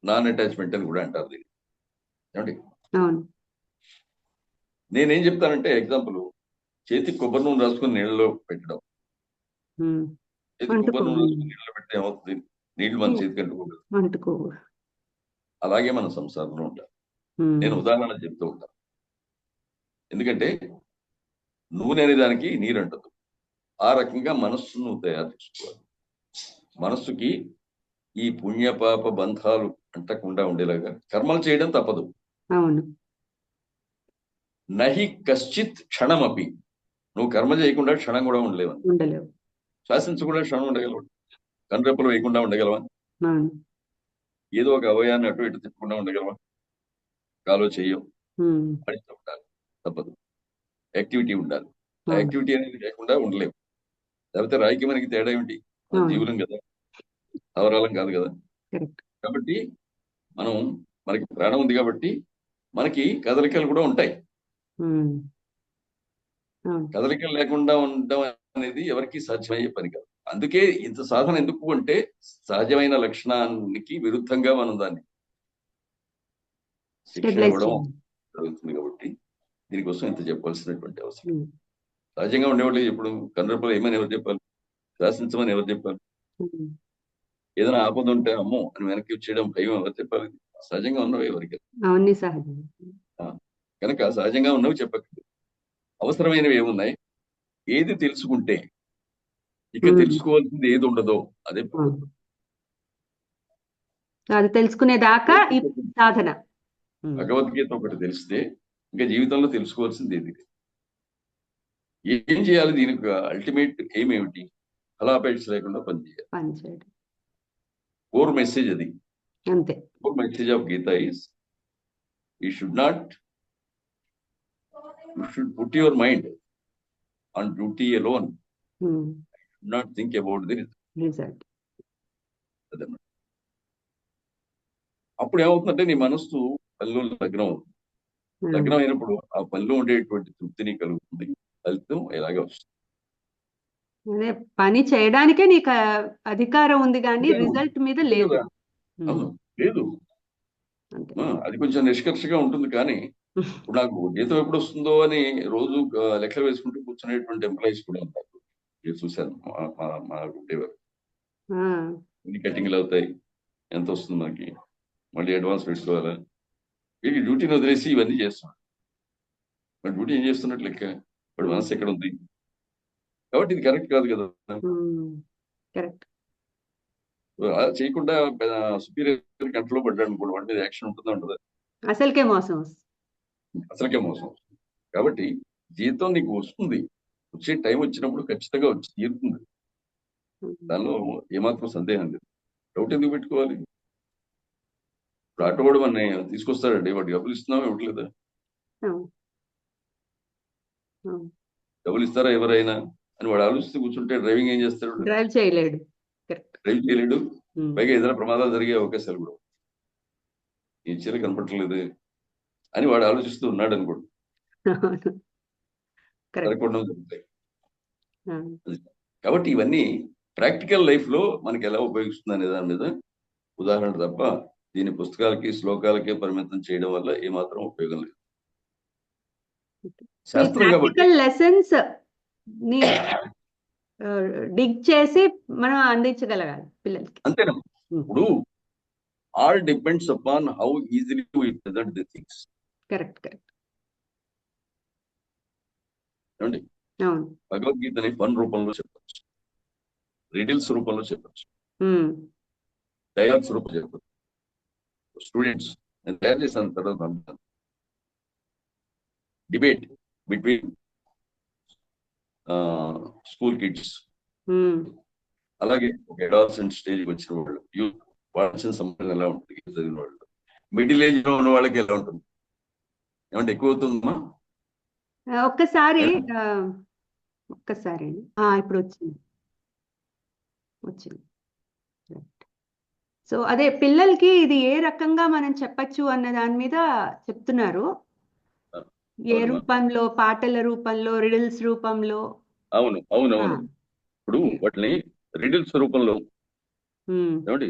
నాన్ అటాచ్మెంట్ అని కూడా అంటారు దీన్ని. ఏమండి, నేనేం చెప్తానంటే ఎగ్జాంపుల్, చేతికి కొబ్బరి నూనె రాసుకుని నీళ్ళలో పెట్టడం. చేతికి కొబ్బరి నూనె రాసుకుని నీళ్ళలో పెడితే ఏమవుతుంది? నీళ్లు మన చేతికి అంటుకోవు. అలాగే మన సంసారంలో ఉంటారు. నేను ఉదాహరణ చెప్తూ ఉంటాను. ఎందుకంటే నూనె అనే దానికి నీరు అంటదు. ఆ రకంగా మనస్సును తయారు చేసుకోవాలి. మనస్సుకి ఈ పుణ్యపాప బంధాలు అంటకుండా ఉండేలాగా కర్మలు చేయడం తప్పదు. నహి కశ్చిత్ క్షణమపి, నువ్వు కర్మ చేయకుండా క్షణం కూడా ఉండలేవు. శ్వాసించకుండా క్షణం ఉండగలవు. కనురెప్పలు వేయకుండా ఉండగలవా? ఏదో ఒక అవయాన్ని అటు ఇటు తిప్పకుండా ఉండగలవా? కాలో చెయ్యం పడిస్తూ ఉండాలి, తప్పదు. యాక్టివిటీ ఉండాలి. యాక్టివిటీ అనేది లేకుండా ఉండలేవు. లేకపోతే రాయికి మనకి తేడా ఏమిటి? జీవులం కదా, అవరాలం కాదు కదా. కాబట్టి మనకి ప్రాణం ఉంది కాబట్టి మనకి కదలికలు కూడా ఉంటాయి. కదలికలు లేకుండా ఉండడం అనేది ఎవరికి సాధ్యమయ్యే పని కాదు. అందుకే ఇంత సాధన ఎందుకు అంటే సహజమైన లక్షణానికి విరుద్ధంగా మనం దాన్ని శిక్షణ ఇవ్వడం జరుగుతుంది. కాబట్టి దీనికోసం ఇంత చెప్పాల్సినటువంటి అవసరం. సహజంగా ఉండేవాళ్ళు ఎప్పుడు కనురెప్పలు ఏమని ఎవరు చెప్పాలి? శాసించమని ఎవరు చెప్పాలి? ఏదైనా ఆపద ఉంటే అమ్మో అని వెనక్కి వచ్చేయడం భయం ఎవరు చెప్పాలి? సహజంగా ఉన్నవి ఎవరికి. కనుక సహజంగా ఉన్నవి చెప్పక్కర్లేదు. అవసరమైనవి ఏమున్నాయి? ఏది తెలుసుకుంటే ఇక తెలుసుకోవాల్సింది ఏది ఉండదో అదే అది తెలుసుకునేదాకా ఈ సాధన. భగవద్గీత ఒకటి తెలిస్తే ఇంకా జీవితంలో తెలుసుకోవాల్సింది ఏది? ఏం చేయాలి? దీనికి అల్టిమేట్ ఎయిమ్ ఏమిటి? ఫలాపేక్ష లేకుండా పనిచేయాలి. కోర్ మెసేజ్ అది. అంతే. Core message of Gita is you should put your mind on duty alone, not think about the result. అప్పుడు ఏమవుతుందంటే నీ మనస్సు పనిలో లగ్నం అవుతుంది. లగ్నం అయినప్పుడు ఆ పనిలో ఉండేటువంటి తృప్తిని కలుగుతుంది. ఫలితం ఎలాగే వస్తుంది. పని చేయడానికే నీకు అధికారం ఉంది కానీ రిజల్ట్ మీద లేదు. లేదు, అది కొంచెం నిష్కర్షగా ఉంటుంది. కానీ ఇప్పుడు నాకు జీతం ఎప్పుడు వస్తుందో అని రోజు లెక్కలు వేసుకుంటూ కూర్చునేటువంటి ఎంప్లాయీస్ కూడా ఉంటారు. చూశాను, మాకు ఉండేవారు. ఎన్ని కటింగ్లు అవుతాయి, ఎంత వస్తుంది మనకి, మళ్ళీ అడ్వాన్స్ పెట్టుకోవాలా, వీళ్ళకి డ్యూటీని వదిలేసి ఇవన్నీ చేస్తున్నాడు. మరి డ్యూటీ ఏం చేస్తున్నట్లు లెక్క, ఇప్పుడు మనసు ఎక్కడ ఉంది? కాబట్టి ఇది కరెక్ట్ కాదు కదా. చేయకుండా సుపీరియర్ కంట్రోల్ పడ్డాడు అనుకోండి, వాటి మీద యాక్షన్ ఉంటుందా ఉండదా? అసలుకే మోసం. కాబట్టి జీతం నీకు వస్తుంది, వచ్చే టైం వచ్చినప్పుడు ఖచ్చితంగా వచ్చి తీరుతుంది. దానిలో ఏమాత్రం సందేహం లేదు. డౌట్ ఎందుకు పెట్టుకోవాలి? ఇప్పుడు ఆటో కూడా మన తీసుకొస్తాడండి, వాడు డబ్బులు ఇస్తున్నావా ఇవ్వట్లేదా? డబ్బులు ఇస్తారా ఎవరైనా? అని వాడు ఆలోచిస్తూ కూర్చుంటే డ్రైవింగ్ ఏం చేస్తాడు? డ్రైవ్ చేయలేడు. కరెక్ట్. డ్రైవ్ చేయలేడు. పైగా ఏదైనా ప్రమాదాలు జరిగే అవకాశాలు కూడా ఈ చీర కనపడలేదు అని వాడు ఆలోచిస్తూ ఉన్నాడు అనుకోండి, కరెక్ట్. జరగకుండా జరుగుతాయి. కాబట్టి ఇవన్నీ ప్రాక్టికల్ లైఫ్ లో మనకి ఎలా ఉపయోగిస్తుంది అనే దాని మీద ఉదాహరణ తప్ప దీని పుస్తకాలకి శ్లోకాలకే పరిమితం చేయడం వల్ల ఏమాత్రం ఉపయోగం లేదు. శాస్త్రం కాబట్టి ప్రాక్టికల్ లెసన్స్ ని డిగ్ చేసి మనం అందించగలగాలి పిల్లలకి. అంతేనా? ఇప్పుడు all depends upon how easily we present the things. Correct correct. ఏమండి, అవును. భగవద్గీతని ఫన్ రూపంలో చెప్పచ్చు, రిడిల్స్ రూపంలో చెప్పచ్చు, డైలాగ్స్ రూపంలో చెప్పచ్చు. స్టూడెంట్స్ నేను తయారు చేశాను తర్వాత పంపుతాను. డిబేట్ బిట్వీన్ స్కూల్ కిడ్స్, అలాగే ఒక అడాలసెంట్ స్టేజ్కి వచ్చిన వాళ్ళు, యూత్, వాళ్ళ సంబంధం ఎలా ఉంటుంది, చదివిన వాళ్ళు, మిడిల్ ఏజ్ లో ఉన్న వాళ్ళకి ఎలా ఉంటుంది, ఏమంటే ఎక్కువ అవుతుందమ్మా? ఒక్కసారి ఇప్పుడు వచ్చింది. సో అదే పిల్లలకి ఇది ఏ రకంగా మనం చెప్పచ్చు అన్న దాని మీద చెప్తున్నారు. ఏ రూపంలో, పాటల రూపంలో, రిడిల్స్ రూపంలో. అవును అవును అవును. ఇప్పుడు వాటిని రిడిల్స్ రూపంలో ఏమండి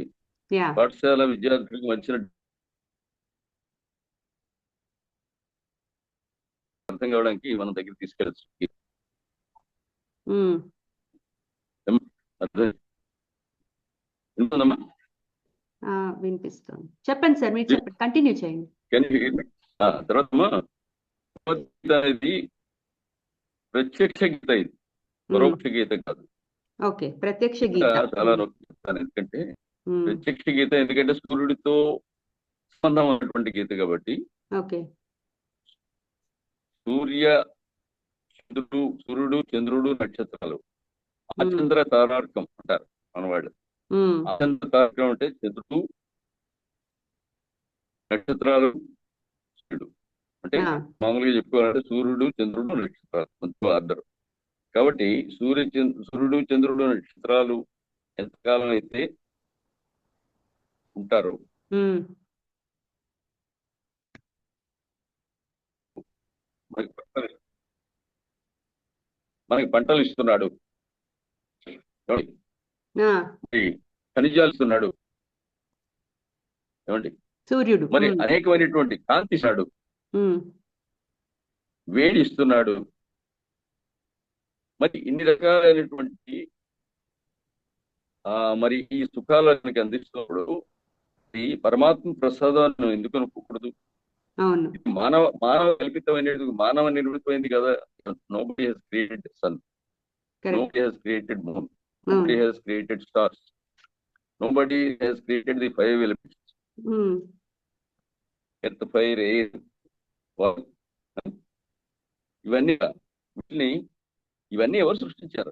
పాఠశాల విద్యార్థులకు వచ్చిన అర్థం కావడానికి మన దగ్గర తీసుకెళ్ళచ్చు. వినిపిస్తుంది. చెప్పండి సార్, మీరు చెప్పండి, కంటిన్యూ చేయండి. తర్వాత ఇది ప్రత్యక్ష గీత, ఇది పరోక్ష గీత కాదు. ఓకే, ప్రత్యక్ష గీత చాలా చెప్తాను. ఎందుకంటే ప్రత్యక్ష గీత ఎందుకంటే సూర్యుడితో సంబంధం ఉన్నటువంటి గీత కాబట్టి. ఓకే. సూర్యుడు, చంద్రుడు, నక్షత్రాలు, ఆచంద్ర తారార్కం అంటారు మనవాళ్ళు. ఆచంద్ర తారకం అంటే చంద్రుడు, నక్షత్రాలు, సూర్యుడు. అంటే మామూలుగా చెప్పుకోవాలంటే సూర్యుడు, చంద్రుడు, నక్షత్రాలు కొంచెం ఆర్డర్. కాబట్టి సూర్యుడు, చంద్రుడు, నక్షత్రాలు ఎంతకాలం అయితే ఉంటారు, మనకి పంటలు ఇస్తున్నాడు, ఖనిజాలు ఇస్తున్నాడు, ఏమండి సూర్యుడు. మరి అనేకమైనటువంటి కాంతి ఇస్తున్నాడు, వేడి ఇస్తున్నాడు. మరి ఇన్ని రకాలైనటువంటి మరి ఈ సుఖాలను అందిస్తున్నప్పుడు ఈ పరమాత్మ ప్రసాదాన్ని ఎందుకు అనుకోకూడదు? మానవ కల్పితమైనది, మానవ నిర్మితమైంది కదా. Nobody has created sun, nobody has created moon, nobody has created stars, nobody has created the 5 elements, earth, fire, air, water. ఇవన్నీ ఎవరు సృష్టించారు?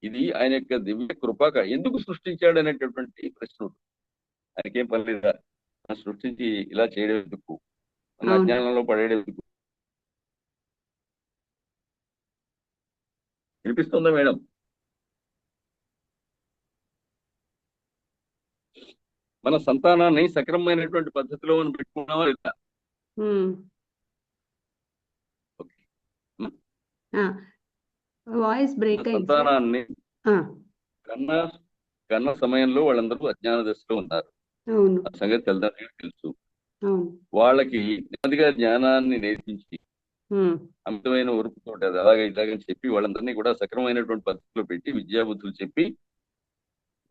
ఇది ఆయన యొక్క దివ్య కృపక. ఎందుకు సృష్టించాడు అనేటటువంటి ప్రశ్న. ఆయనకేం పని లేదా సృష్టించి ఇలా చేయడం ఎందుకు, మన అజ్ఞానంలో పడేయడం ఎందుకు? వినిపిస్తుందా మేడం? మన సంతానాన్ని సక్రమమైనటువంటి పద్ధతిలో మనం పెట్టుకున్నామా లేదా? సంతానాన్ని కన్న సమయంలో వాళ్ళందరూ అజ్ఞాన దశలో ఉన్నారు. ఆ సంగతి తల్లిదండ్రులకు తెలుసు. వాళ్ళకి నెమ్మదిగా జ్ఞానాన్ని నేర్పించి అమితమైన ఓర్పుతో అది అలాగే ఇలాగని చెప్పి వాళ్ళందరినీ కూడా సక్రమైనటువంటి పద్ధతిలో పెట్టి విద్యాబుద్ధులు చెప్పి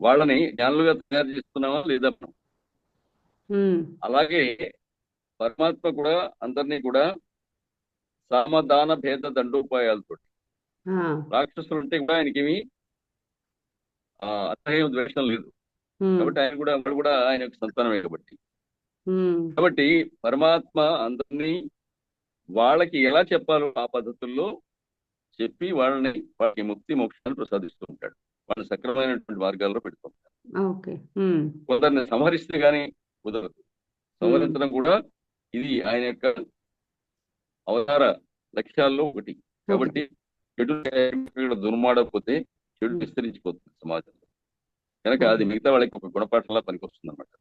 వాళ్ళని జ్ఞానులుగా తయారు చేస్తున్నామా లేదా? అలాగే పరమాత్మ కూడా అందరినీ కూడా సామధాన భేద దండోపాయాలతో, రాక్షసులు ఉంటే కూడా ఆయనకేమి అసహ్యం, ద్వేషం లేదు. కాబట్టి వాడు కూడా ఆయన యొక్క సంతానమే. కాబట్టి పరమాత్మ అందరినీ వాళ్ళకి ఎలా చెప్పాలో ఆ పద్ధతుల్లో చెప్పి వాళ్ళకి ముక్తి మోక్షాన్ని ప్రసాదిస్తూ ఉంటాడు. వాళ్ళని సక్రమైనటువంటి మార్గాల్లో పెడుతూ ఉంటాడు. కొందరిని సంహరిస్తే గానీ కుదరదు. సంహరించడం కూడా ఇది ఆయన యొక్క అవతార లక్ష్యాల్లో ఒకటి. కాబట్టి చెడు ఇక్కడ దుర్మాడకపోతే చెడు విస్తరించిపోతుంది సమాజంలో. కనుక అది మిగతా వాళ్ళకి ఒక గుణపాఠంలా పనికొస్తుంది అనమాట.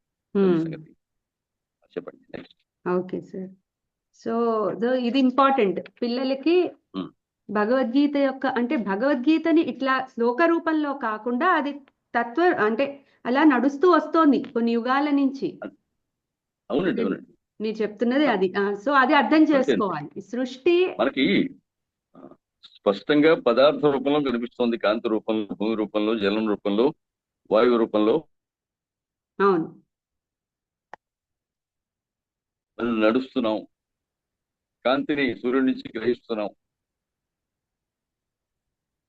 సంగతి చెప్పండి నెక్స్ట్. Okay sir. సో ఇది ఇంపార్టెంట్ పిల్లలకి భగవద్గీత యొక్క, అంటే భగవద్గీతని ఇట్లా శ్లోక రూపంలో కాకుండా అది తత్వ అంటే అలా నడుస్తూ వస్తోంది కొన్ని యుగాల నుంచి. అవునండి అవునండి మీరు చెప్తున్నది అది. సో అది అర్థం చేసుకోవాలి. సృష్టి మనకి స్పష్టంగా పదార్థ రూపంలో కనిపిస్తోంది, కాంతి రూపంలో, భూమి రూపంలో, జలం రూపంలో, వాయువు రూపంలో. అవును, మనం నడుస్తున్నాం, కాంతిని సూర్యుడి నుంచి గ్రహిస్తున్నాం.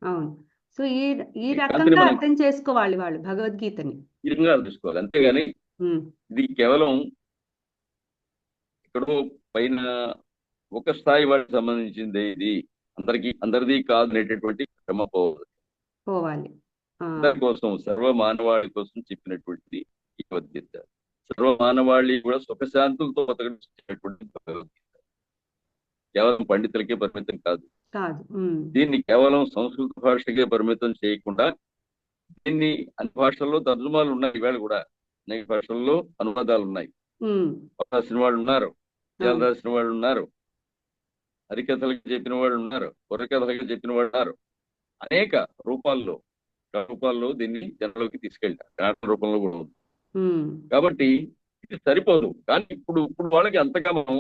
అవును. సో ఈ కాంతిని రకంగా మనం అర్థం చేసుకోవాలి వాళ్ళు భగవద్గీతని. ఈ రకంగా తీసుకోవాలి. అంతేగాని ఇది కేవలం ఎక్కడో పైన ఒక స్థాయి వాటికి సంబంధించింది, ఇది అందరిది కాదు అనేటటువంటి క్రమ పోవాలి. అందరి కోసం, సర్వ మానవాళి కోసం చెప్పినటువంటిది ఈ భగవద్గీత. సర్వ మానవాళి కూడా సుఖశాంతులతో బతకటువంటి భగవద్గీత. కేవలం పండితులకే పరిమితం కాదు. దీన్ని కేవలం సంస్కృత భాషకే పరిమితం చేయకుండా దీన్ని అన్ని భాషల్లో తర్జుమాలు ఉన్నాయి. ఈవేళ కూడా అనేక భాషల్లో అనువాదాలు ఉన్నాయి. రాసిన వాళ్ళు ఉన్నారు, పద్యాలు రాసిన వాళ్ళు ఉన్నారు, హరికథలకు చెప్పిన వాళ్ళు ఉన్నారు, బుర్రకథలకు చెప్పిన వాళ్ళు ఉన్నారు. అనేక రూపాల్లో దీన్ని జనంలోకి తీసుకెళ్ళారు. నాటక రూపంలో కూడా ఉంది. కాబట్టి ఇది సరిపోదు. కానీ ఇప్పుడు వాళ్ళకి అంతగా మనం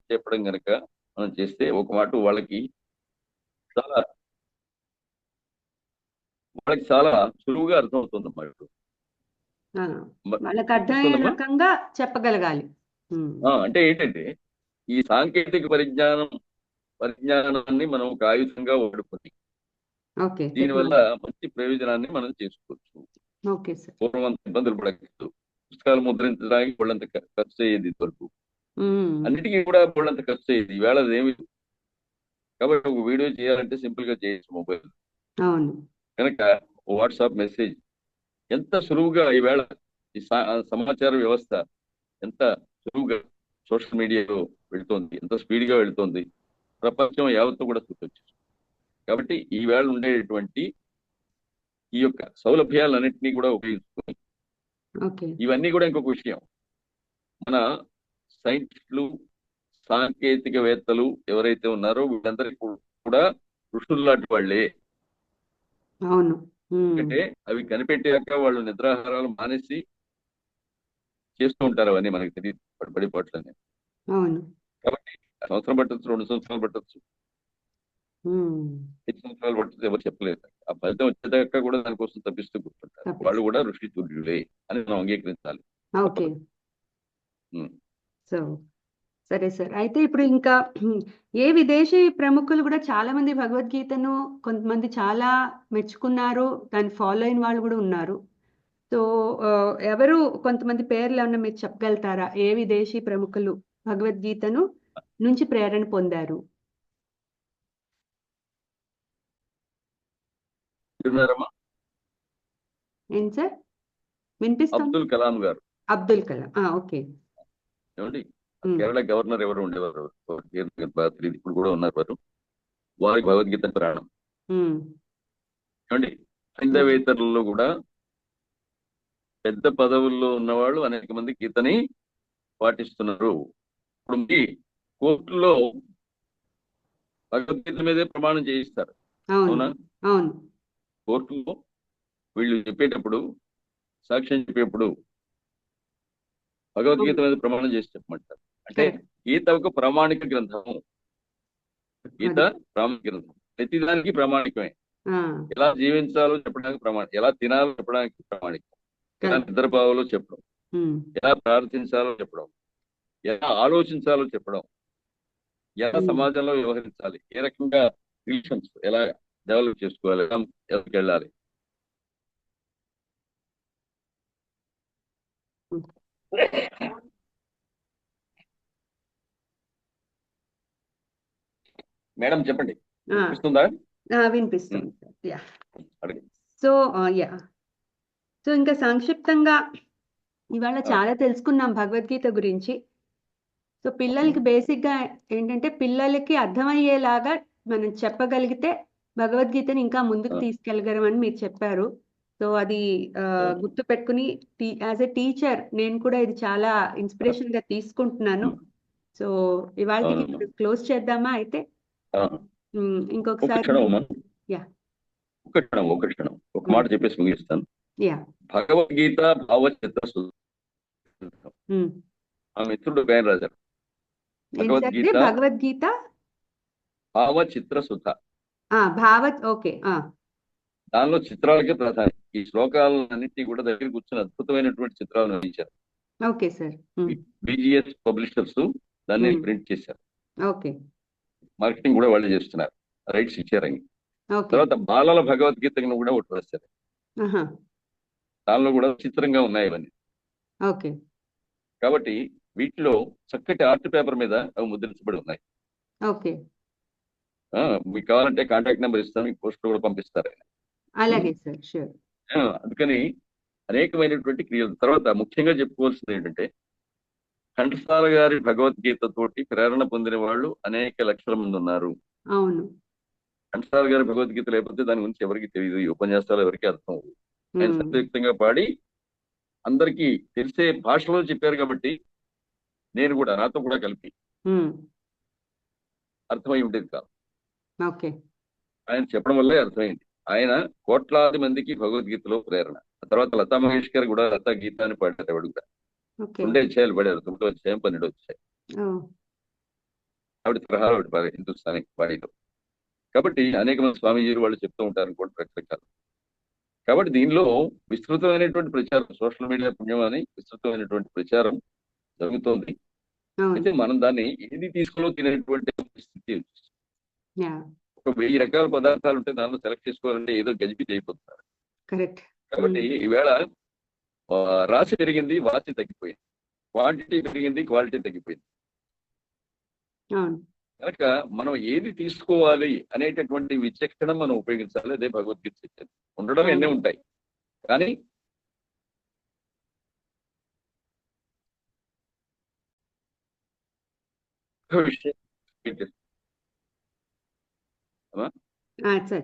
చెప్పడం కనుక మనం చేస్తే ఒక మాట వాళ్ళకి చాలా సులువుగా అర్థమవుతుంది అన్నమాట. వాళ్ళకి అర్థమయ్యే రకంగా చెప్పగలగాలి. అంటే ఏంటంటే ఈ సాంకేతిక పరిజ్ఞానాన్ని మనం ఒక ఆయుధంగా వాడుకొని దీనివల్ల మంచి ప్రయోజనాన్ని మనం చేసుకోవచ్చు. పూర్వం అంత ఇబ్బందులు పడకూడదు. పుస్తకాలు ముద్రించడానికి వాళ్ళంత ఖర్చు అయ్యేది వరకు, అన్నిటికీ కూడా వాళ్ళంత ఖర్చు అయ్యేది. ఈవేళ అదేమి. కాబట్టి ఒక వీడియో చేయాలంటే సింపుల్ గా చేయొచ్చు మొబైల్. కనుక వాట్సాప్ మెసేజ్ ఎంత సులువుగా ఈవేళ ఈ సమాచార వ్యవస్థ ఎంత సులువుగా సోషల్ మీడియాలో వెళుతోంది, ఎంత స్పీడ్ గా వెళుతోంది, ప్రపంచం యావత్తు కూడా చూడొచ్చు. కాబట్టి ఈవేళ ఉండేటువంటి ఈ యొక్క సౌలభ్యాలన్నింటినీ కూడా ఉపయోగించుకొని ఇవన్నీ కూడా ఇంకొక విషయం, మన సైంటిస్టులు, సాంకేతికవేత్తలు ఎవరైతే ఉన్నారో వీళ్ళందరికీ కూడా ఋషులు లాంటి వాళ్ళే. అంటే అవి కనిపెట్టాక వాళ్ళు నిద్రాహారాలు మానేసి చేస్తూ ఉంటారు. అవన్నీ మనకి తెలియదు పడిపాట్లని. కాబట్టి సంవత్సరం పట్టచ్చు, 2 సంవత్సరాలు పట్టచ్చు, 5 సంవత్సరాలు పట్టచ్చు, ఎవరు చెప్పలేదు. ఆ ఫలితం వచ్చేదాకా కూడా దానికోసం తప్పిస్తూ కూర్చుంటారు. వాళ్ళు కూడా ఋషి తుల్యులే అని మనం అంగీకరించాలి. సరే సార్. అయితే ఇప్పుడు ఇంకా ఏ విదేశీ ప్రముఖులు కూడా చాలా మంది భగవద్గీతను కొంతమంది చాలా మెచ్చుకున్నారు, దాన్ని ఫాలో అయిన వాళ్ళు కూడా ఉన్నారు. సో ఎవరు కొంతమంది పేర్లు ఏమన్నా మీరు చెప్పగలుగుతారా? ఏ విదేశీ ప్రముఖులు భగవద్గీతను నుంచి ప్రేరణ పొందారు? ఏం సార్ వినిపిస్తుంది? అబ్దుల్ కలాం గారు. అబ్దుల్ కలాం, ఓకే. ఏమండి, కేరళ గవర్నర్ ఎవరు ఉండేవారు, ఇప్పుడు కూడా ఉన్నారు వారు. వారికి భగవద్గీత ప్రాణం. ఏమండి, హైందవేతరులలో కూడా పెద్ద పదవుల్లో ఉన్నవాళ్ళు అనేక మంది గీతని పాటిస్తున్నారు. ఇప్పుడు మీ కోర్టులో భగవద్గీత మీదే ప్రమాణం చేయిస్తారు, అవునా? కోర్టులో వీళ్ళు చెప్పేటప్పుడు, సాక్ష్యం చెప్పేటప్పుడు భగవద్గీత మీద ప్రమాణం చేసి చెప్పమంటారు. అంటే గీత ఒక ప్రామాణిక గ్రంథము. గీత ప్రామాణిక గ్రంథం, ప్రతిదానికి ప్రామాణికమే. ఎలా జీవించాలో చెప్పడానికి ప్రామాణికం, ఎలా తినాలో చెప్పడానికి ప్రామాణికం, ఎలా నిద్రపోవాలో చెప్పడం, ఎలా ప్రార్థించాలో చెప్పడం, ఎలా ఆలోచించాలో చెప్పడం, ఎలా సమాజంలో వ్యవహరించాలి, ఏ రకంగా రిలేషన్స్ ఎలా డెవలప్ చేసుకోవాలి, ఎవరికి వెళ్ళాలి. మేడం చెప్పండి, వినిపిస్తుందా? వినిపిస్తుంది. సో ఇంకా సంక్షిప్తంగా ఇవాళ చాలా తెలుసుకున్నాం భగవద్గీత గురించి. సో పిల్లలకి బేసిక్ గా ఏంటంటే పిల్లలకి అర్థమయ్యేలాగా మనం చెప్పగలిగితే భగవద్గీతని ఇంకా ముందుకు తీసుకెళ్ళగలమని మీరు చెప్పారు. సో అది గుర్తు పెట్టుకుని యాజ్ ఎ టీచర్ నేను కూడా ఇది చాలా ఇన్స్పిరేషన్ గా తీసుకుంటున్నాను. సో ఇవాళకి క్లోజ్ చేద్దామా అయితే? ఇంకొకసారి యా ఒక క్షణం ఒక మాట చెప్పేసి ముగిస్తాను. యా భగవద్గీత భావచిత్ర ఆ మిత్రుడు పేరు రాశారు. భగవద్గీత భావచిత్ర సుధ. ఓకే. దానిలో చిత్రాలకే ప్రధానం. ఈ శ్లోకాలన్నింటినీ కూడా దగ్గర కూర్చొని అద్భుతమైనటువంటి చిత్రాలు నిర్మించారు. Okay sir. BGS పబ్లిషర్స్ దాన్ని ప్రింట్ చేశారు. ఓకే. మార్కెటింగ్ కూడా వాళ్ళే చేస్తున్నారు, రైట్స్ ఇచ్చారని. తర్వాత బాలల భగవద్గీతను కూడా ఒకటి రాశారు. దానిలో కూడా చిత్రంగా ఉన్నాయి ఇవన్నీ. ఓకే. కాబట్టి వీటిలో చక్కటి ఆర్ట్ పేపర్ మీద అవి ముద్రించబడి ఉన్నాయి. ఓకే. మీకు కావాలంటే కాంటాక్ట్ నెంబర్ ఇస్తాను, మీకు పోస్ట్ కూడా పంపిస్తారు. అలాగే సార్, షూర్. అందుకని అనేకమైనటువంటి క్రియలు. తర్వాత ముఖ్యంగా చెప్పుకోవాల్సింది ఏంటంటే ఘంటసాల గారి భగవద్గీత తోటి ప్రేరణ పొందిన వాళ్ళు అనేక లక్షల మంది ఉన్నారు. అవును. ఘంటసాల గారి భగవద్గీత లేకపోతే దాని గురించి ఎవరికి తెలియదు, ఈ ఉపన్యాసాలు ఎవరికి అర్థం అవ్వదు. ఆయన సత్యయుక్తంగా పాడి అందరికీ తెలిసే భాషలో చెప్పారు కాబట్టి నేను కూడా నాతో కూడా కలిపి అర్థమై ఉండేది కాదు. ఓకే. ఆయన చెప్పడం వల్లే అర్థమైంది. ఆయన కోట్లాది మందికి భగవద్గీతలో ప్రేరణ. తర్వాత లతా మంగేష్కర్ కూడా లతా గీత అని పాడారు. ఎవడు కూడా 2 అధ్యాయాలు పడారు, 9వ అధ్యాయం 12వ అధ్యాయం. ఆవిడ తరహాలో పాడారు హిందుస్థానీ బాణీలో. కాబట్టి అనేక మంది స్వామీజీలు వాళ్ళు చెప్తూ ఉంటారు కూడా రకరకాలు. కాబట్టి దీనిలో విస్తృతమైనటువంటి ప్రచారం, సోషల్ మీడియా పుణ్యం అని విస్తృతమైనటువంటి ప్రచారం జరుగుతోంది. అయితే మనం దాన్ని ఏది తీసుకోలో తినేటువంటి స్థితి. ఒక 1000 రకాల పదార్థాలు ఉంటే దానిలో సెలెక్ట్ చేసుకోవాలంటే ఏదో గజిబిజి అయిపోతున్నారు. కాబట్టి ఈవేళ రాశి పెరిగింది, వాసి తగ్గిపోయింది. క్వాంటిటీ పెరిగింది, క్వాలిటీ తగ్గిపోయింది. కనుక మనం ఏది తీసుకోవాలి అనేటటువంటి విచక్షణ మనం ఉపయోగించాలి. అదే భగవద్గీత చెప్పింది. ఉండడం ఎన్ని ఉంటాయి, కానీ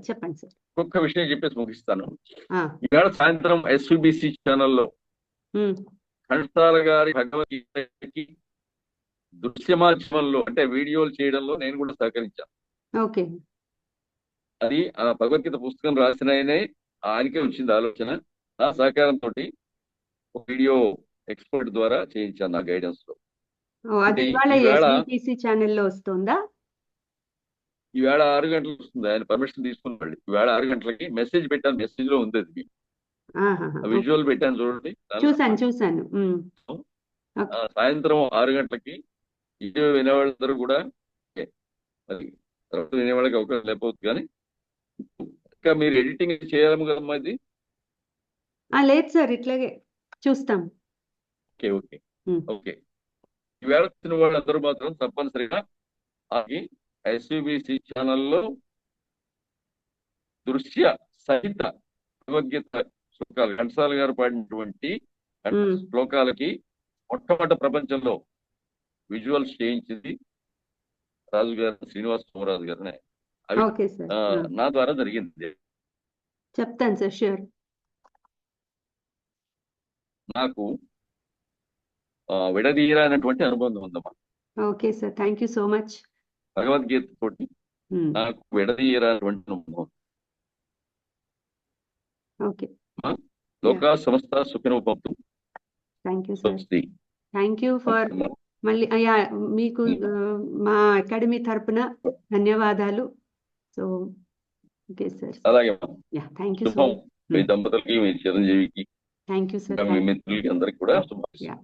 చెప్పండి సార్. ఒక్కొక్క విషయం చెప్పేసి ముగిస్తాను. ఈవేళ సాయంత్రం SVBC ఛానల్లో ఘంటసాల గారి భగవద్గీతకి దృశ్య మాధ్యమంలో అంటే వీడియోలు చేయడంలో నేను కూడా సహకరించాను. అది ఆ భగవద్గీత పుస్తకం రాసిన ఆయనకే వచ్చింది ఆలోచన. నా సహకారంతో వీడియో ఎక్స్పర్ట్ ద్వారా చేయించాను నా గైడెన్స్ లో. ఈవేళ 6 గంటలకు వస్తుంది. ఆయన పర్మిషన్ తీసుకున్నాడు. ఈవేళ 6 గంటలకి మెసేజ్ పెట్టాను. మెసేజ్ లో ఉంది అది. విజువల్ పెట్టాను చూడండి. చూసాను. సాయంత్రం 6 గంటలకి వీడియో వినేవాళ్ళందరూ కూడా తర్వాత వినేవాళ్ళకి అవకాశం లేకపోతుంది. కానీ ఇంకా మీరు ఎడిటింగ్ చేయాలి కదమ్మా ఇది? లేదు సార్, ఇట్లాగే చూస్తాం. ఓకే. ఈవేళ వచ్చిన వాళ్ళందరూ మాత్రం తప్పనిసరిగా SVBC ఛానల్లో దృశ్య సహిత భగవద్గీత శ్లోకాలు ఘంటసాల గారు పాడినటువంటి శ్లోకాలకి మొట్టమొదటి ప్రపంచంలో విజువల్స్ చేయించింది రాజు గారు, శ్రీనివాస సోమరాజు గారిని. అవి నా ద్వారా జరిగింది. చెప్తాను సార్, షూర్. నాకు విడదీయరానటువంటి అనుబంధం ఉందమ్మా. Okay sir, thank you so much. Bhagavad Gita తోటి నాకు విడదీయరానటువంటి అనుబంధం. లోకా సంస్థ సుఖినో భవంతు. Thank you sir. Thank you for మళ్ళీ మీకు మా అకాడమీ తరపున ధన్యవాదాలు. So okay sir. అలాగే. Thank you so much. మీ దంపతులకి, మీ చిరంజీవికి, థ్యాంక్ యూ సార్. మీ మిత్రులకి అందరికి కూడా శుభాకాంక్షలు.